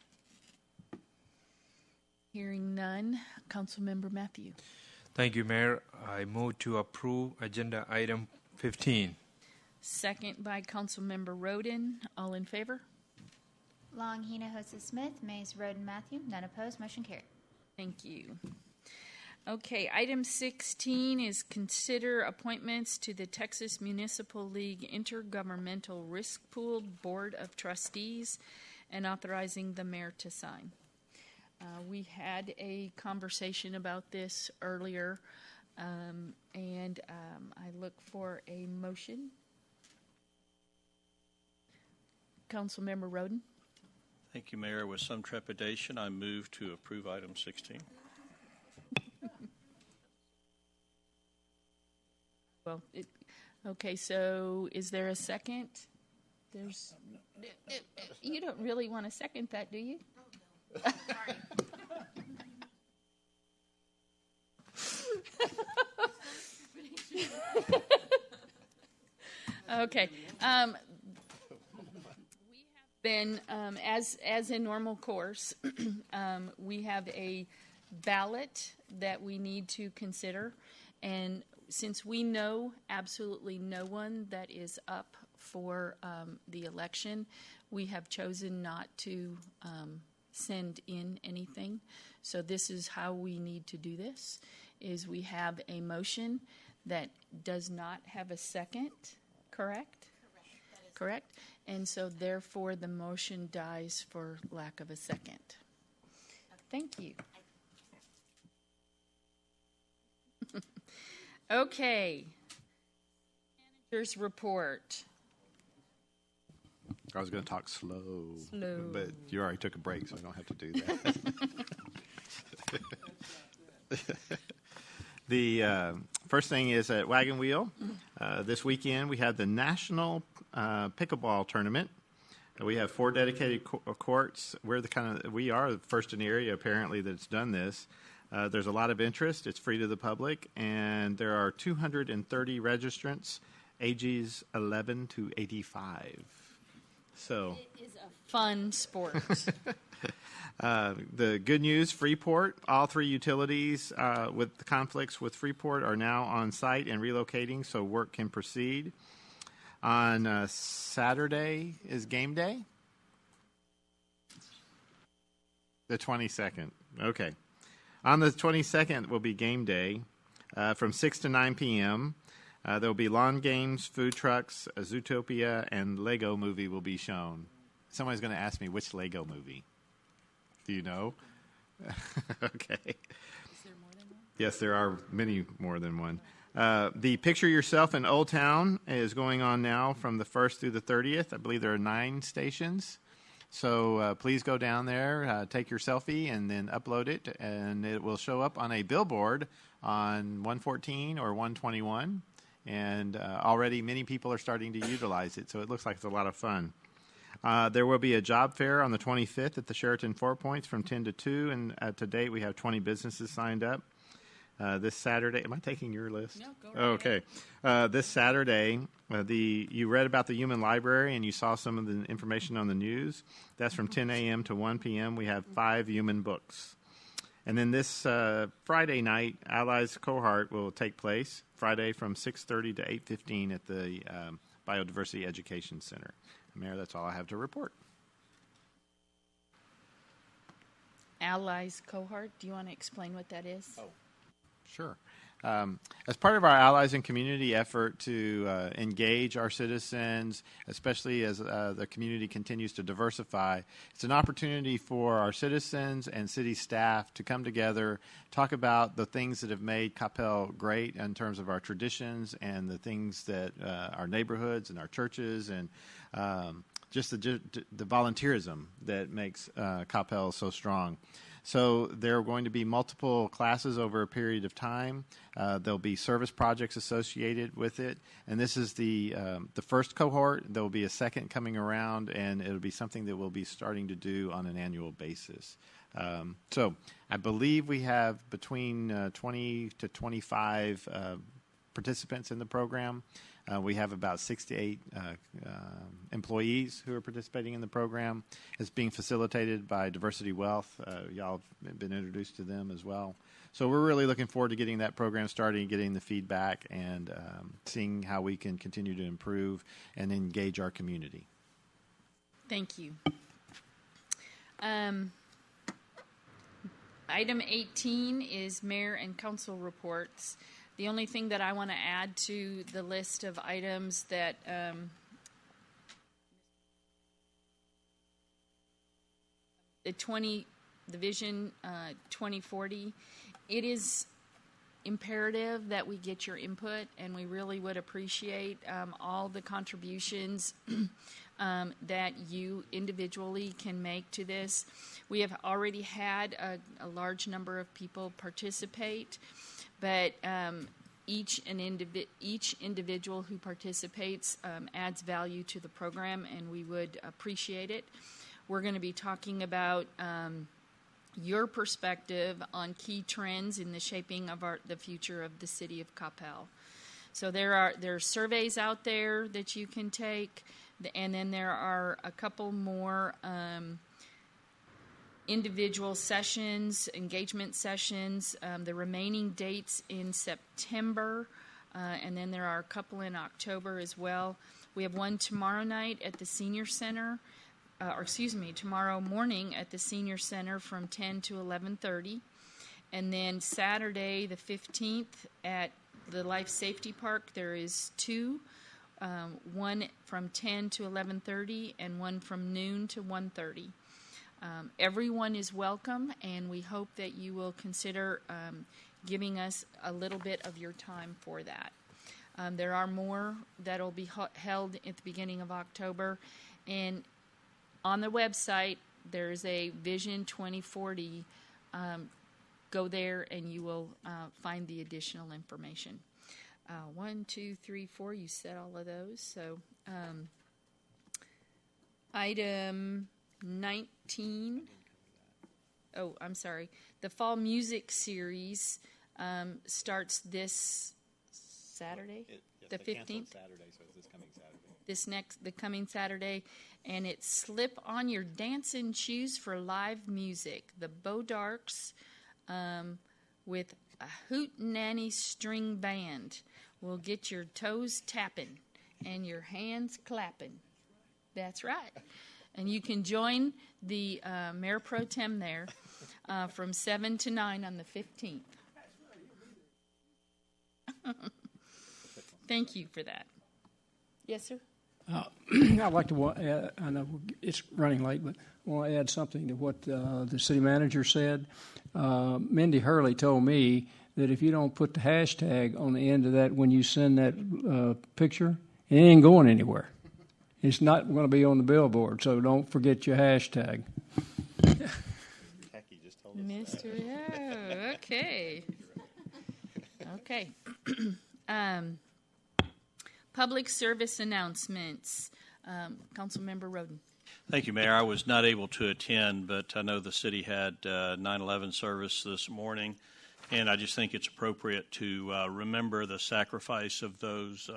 Hearing none. Councilmember Matthew. Thank you, Mayor. I move to approve agenda item 15. Second by Councilmember Roden. All in favor? Long, Hinojosa, Smith, Mays, Roden, Matthew. None opposed. Motion carried. Thank you. Okay, item 16 is consider appointments to the Texas Municipal League Intergovernmental Risk Pool Board of Trustees and authorizing the mayor to sign. We had a conversation about this earlier, and I look for a motion. Councilmember Roden. Thank you, Mayor. With some trepidation, I move to approve item 16. Well, okay, so is there a second? You don't really want to second that, do you? Sorry. Okay. We have been, as in normal course, we have a ballot that we need to consider, and since we know absolutely no one that is up for the election, we have chosen not to send in anything. So this is how we need to do this, is we have a motion that does not have a second, correct? Correct. And so therefore the motion dies for lack of a second. Thank you. Okay. Manager's report. I was going to talk slow, but you already took a break, so I don't have to do that. The first thing is at Wagon Wheel. This weekend we had the National Pickleball Tournament. We have 4 dedicated courts. We are the first in the area apparently that's done this. There's a lot of interest. It's free to the public, and there are 230 registrants, ages 11 to 85. So it is a fun sport. The good news, Freeport, all 3 utilities with the conflicts with Freeport are now on site and relocating, so work can proceed. On Saturday is game day? The 22nd. Okay. On the 22nd will be game day from 6 to 9 p.m. There will be lawn games, food trucks, a Zootopia, and Lego movie will be shown. Somebody's going to ask me, which Lego movie? Do you know? Okay. Is there more than one? Yes, there are many more than one. The Picture Yourself in Old Town is going on now from the 1st through the 30th. I believe there are 9 stations. So please go down there, take your selfie, and then upload it, and it will show up on a billboard on 114 or 121. And already many people are starting to utilize it, so it looks like it's a lot of fun. There will be a job fair on the 25th at the Sheraton Four Points from 10 to 2, and to date we have 20 businesses signed up. this Saturday. Am I taking your list? No, go right Okay. This Saturday, you read about the Human Library and you saw some of the information on the news. That's from 10 a.m. to 1 p.m. We have 5 human books. And then this Friday night, Allies Cohort will take place Friday from 6:30 to 8:15 at the Biodiversity Education Center. Mayor, that's all I have to report. Allies Cohort, do you want to explain what that is? Oh, sure. As part of our Allies and Community effort to engage our citizens, especially as the community continues to diversify, it's an opportunity for our citizens and city staff to come together, talk about the things that have made Coppell great in terms of our traditions and the things that our neighborhoods and our churches and just the volunteerism that makes Coppell so strong. So there are going to be multiple classes over a period of time. There'll be service projects associated with it, and this is the first cohort. There will be a second coming around, and it'll be something that we'll be starting to do on an annual basis. So I believe we have between 20 to 25 participants in the program. We have about 68 employees who are participating in the program. It's being facilitated by Diversity Wealth. Y'all have been introduced to them as well. So we're really looking forward to getting that program started and getting the feedback and seeing how we can continue to improve and engage our community. Thank you. Item 18 is mayor and council reports. The only thing that I want to add to the list of items that the Vision 2040, it is imperative that we get your input, and we really would appreciate all the contributions that you individually can make to this. We have already had a large number of people participate, but each individual who participates adds value to the program, and we would appreciate it. We're going to be talking about your perspective on key trends in the shaping of the future of the city of Coppell. So there are surveys out there that you can take, and then there are a couple more individual sessions, engagement sessions, the remaining dates in September, and then there are a couple in October as well. We have one tomorrow night at the Senior Center, tomorrow morning at the Senior Center from 10 to 11:30, and then Saturday the 15th at the Life Safety Park there is two, one from 10 to 11:30 and one from noon to 1:30. Everyone is welcome, and we hope that you will consider giving us a little bit of your time for that. There are more that will be held at the beginning of October, and on the website there's a Vision 2040. Go there and you will find the additional information. 1, 2, 3, 4, you said all of those. So item 19. Oh, I'm sorry. The Fall Music Series starts this Saturday, the 15th. Saturday, so it's this coming Saturday. The coming Saturday, and it's Slip on Your Dancing Shoes for live music. The Bodarks with a Hootenanny String Band will get your toes tapping and your hands clapping. That's right. And you can join the Mayor Pro Tem there from 7 to 9 on the 15th. Thank you for that. Yes, sir? I'd like to add, I know it's running late, but I want to add something to what the city manager said. Mindy Hurley told me that if you don't put the hashtag on the end of that when you send that picture, it ain't going anywhere. It's not going to be on the billboard, so don't forget your hashtag. Just told us Mr. Yeah, okay. Okay. Public service announcements. Councilmember Roden. Thank you, Mayor. I was not able to attend, but I know the city had 9/11 service this morning, And I just think it's appropriate to remember the sacrifice of those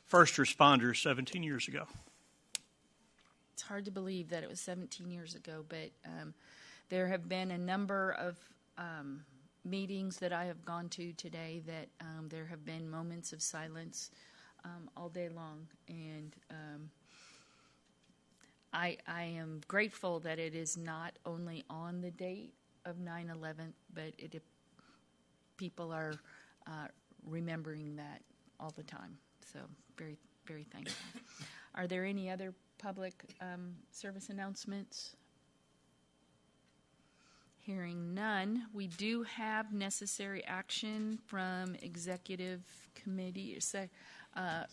first responders 17 years ago. It's hard to believe that it was 17 years ago, but there have been a number of meetings that I have gone to today that there have been moments of silence all day long, and I am grateful that it is not only on the date of 9/11, but people are remembering that all the time. So very, very thankful. Are there any other public service announcements? Hearing none, we do have necessary action from executive committee.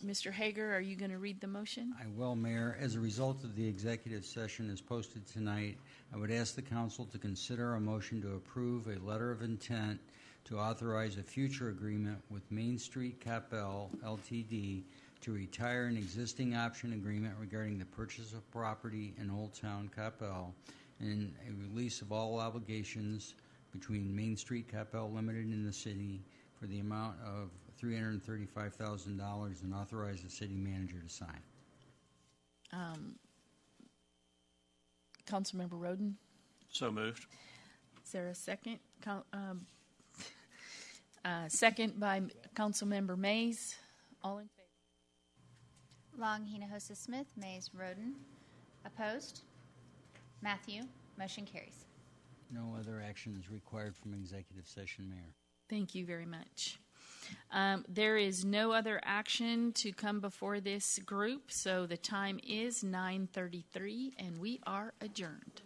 Mr. Hager, are you going to read the motion? I will, Mayor. As a result of the executive session as posted tonight, I would ask the council to consider a motion to approve a letter of intent to authorize a future agreement with Main Street Coppell Ltd. to retire an existing option agreement regarding the purchase of property in Old Town Coppell and a release of all obligations between Main Street Coppell Limited and the city for the amount of $335,000 and authorize the city manager to sign. Councilmember Roden? So moved. Is there a second? Second by Councilmember Mays. All in favor? Long, Hinojosa, Smith, Mays, Roden. Opposed? Matthew. Motion carries. No other action is required from executive session, Mayor. Thank you very much. There is no other action to come before this group, so the time is 9:33, and we are adjourned.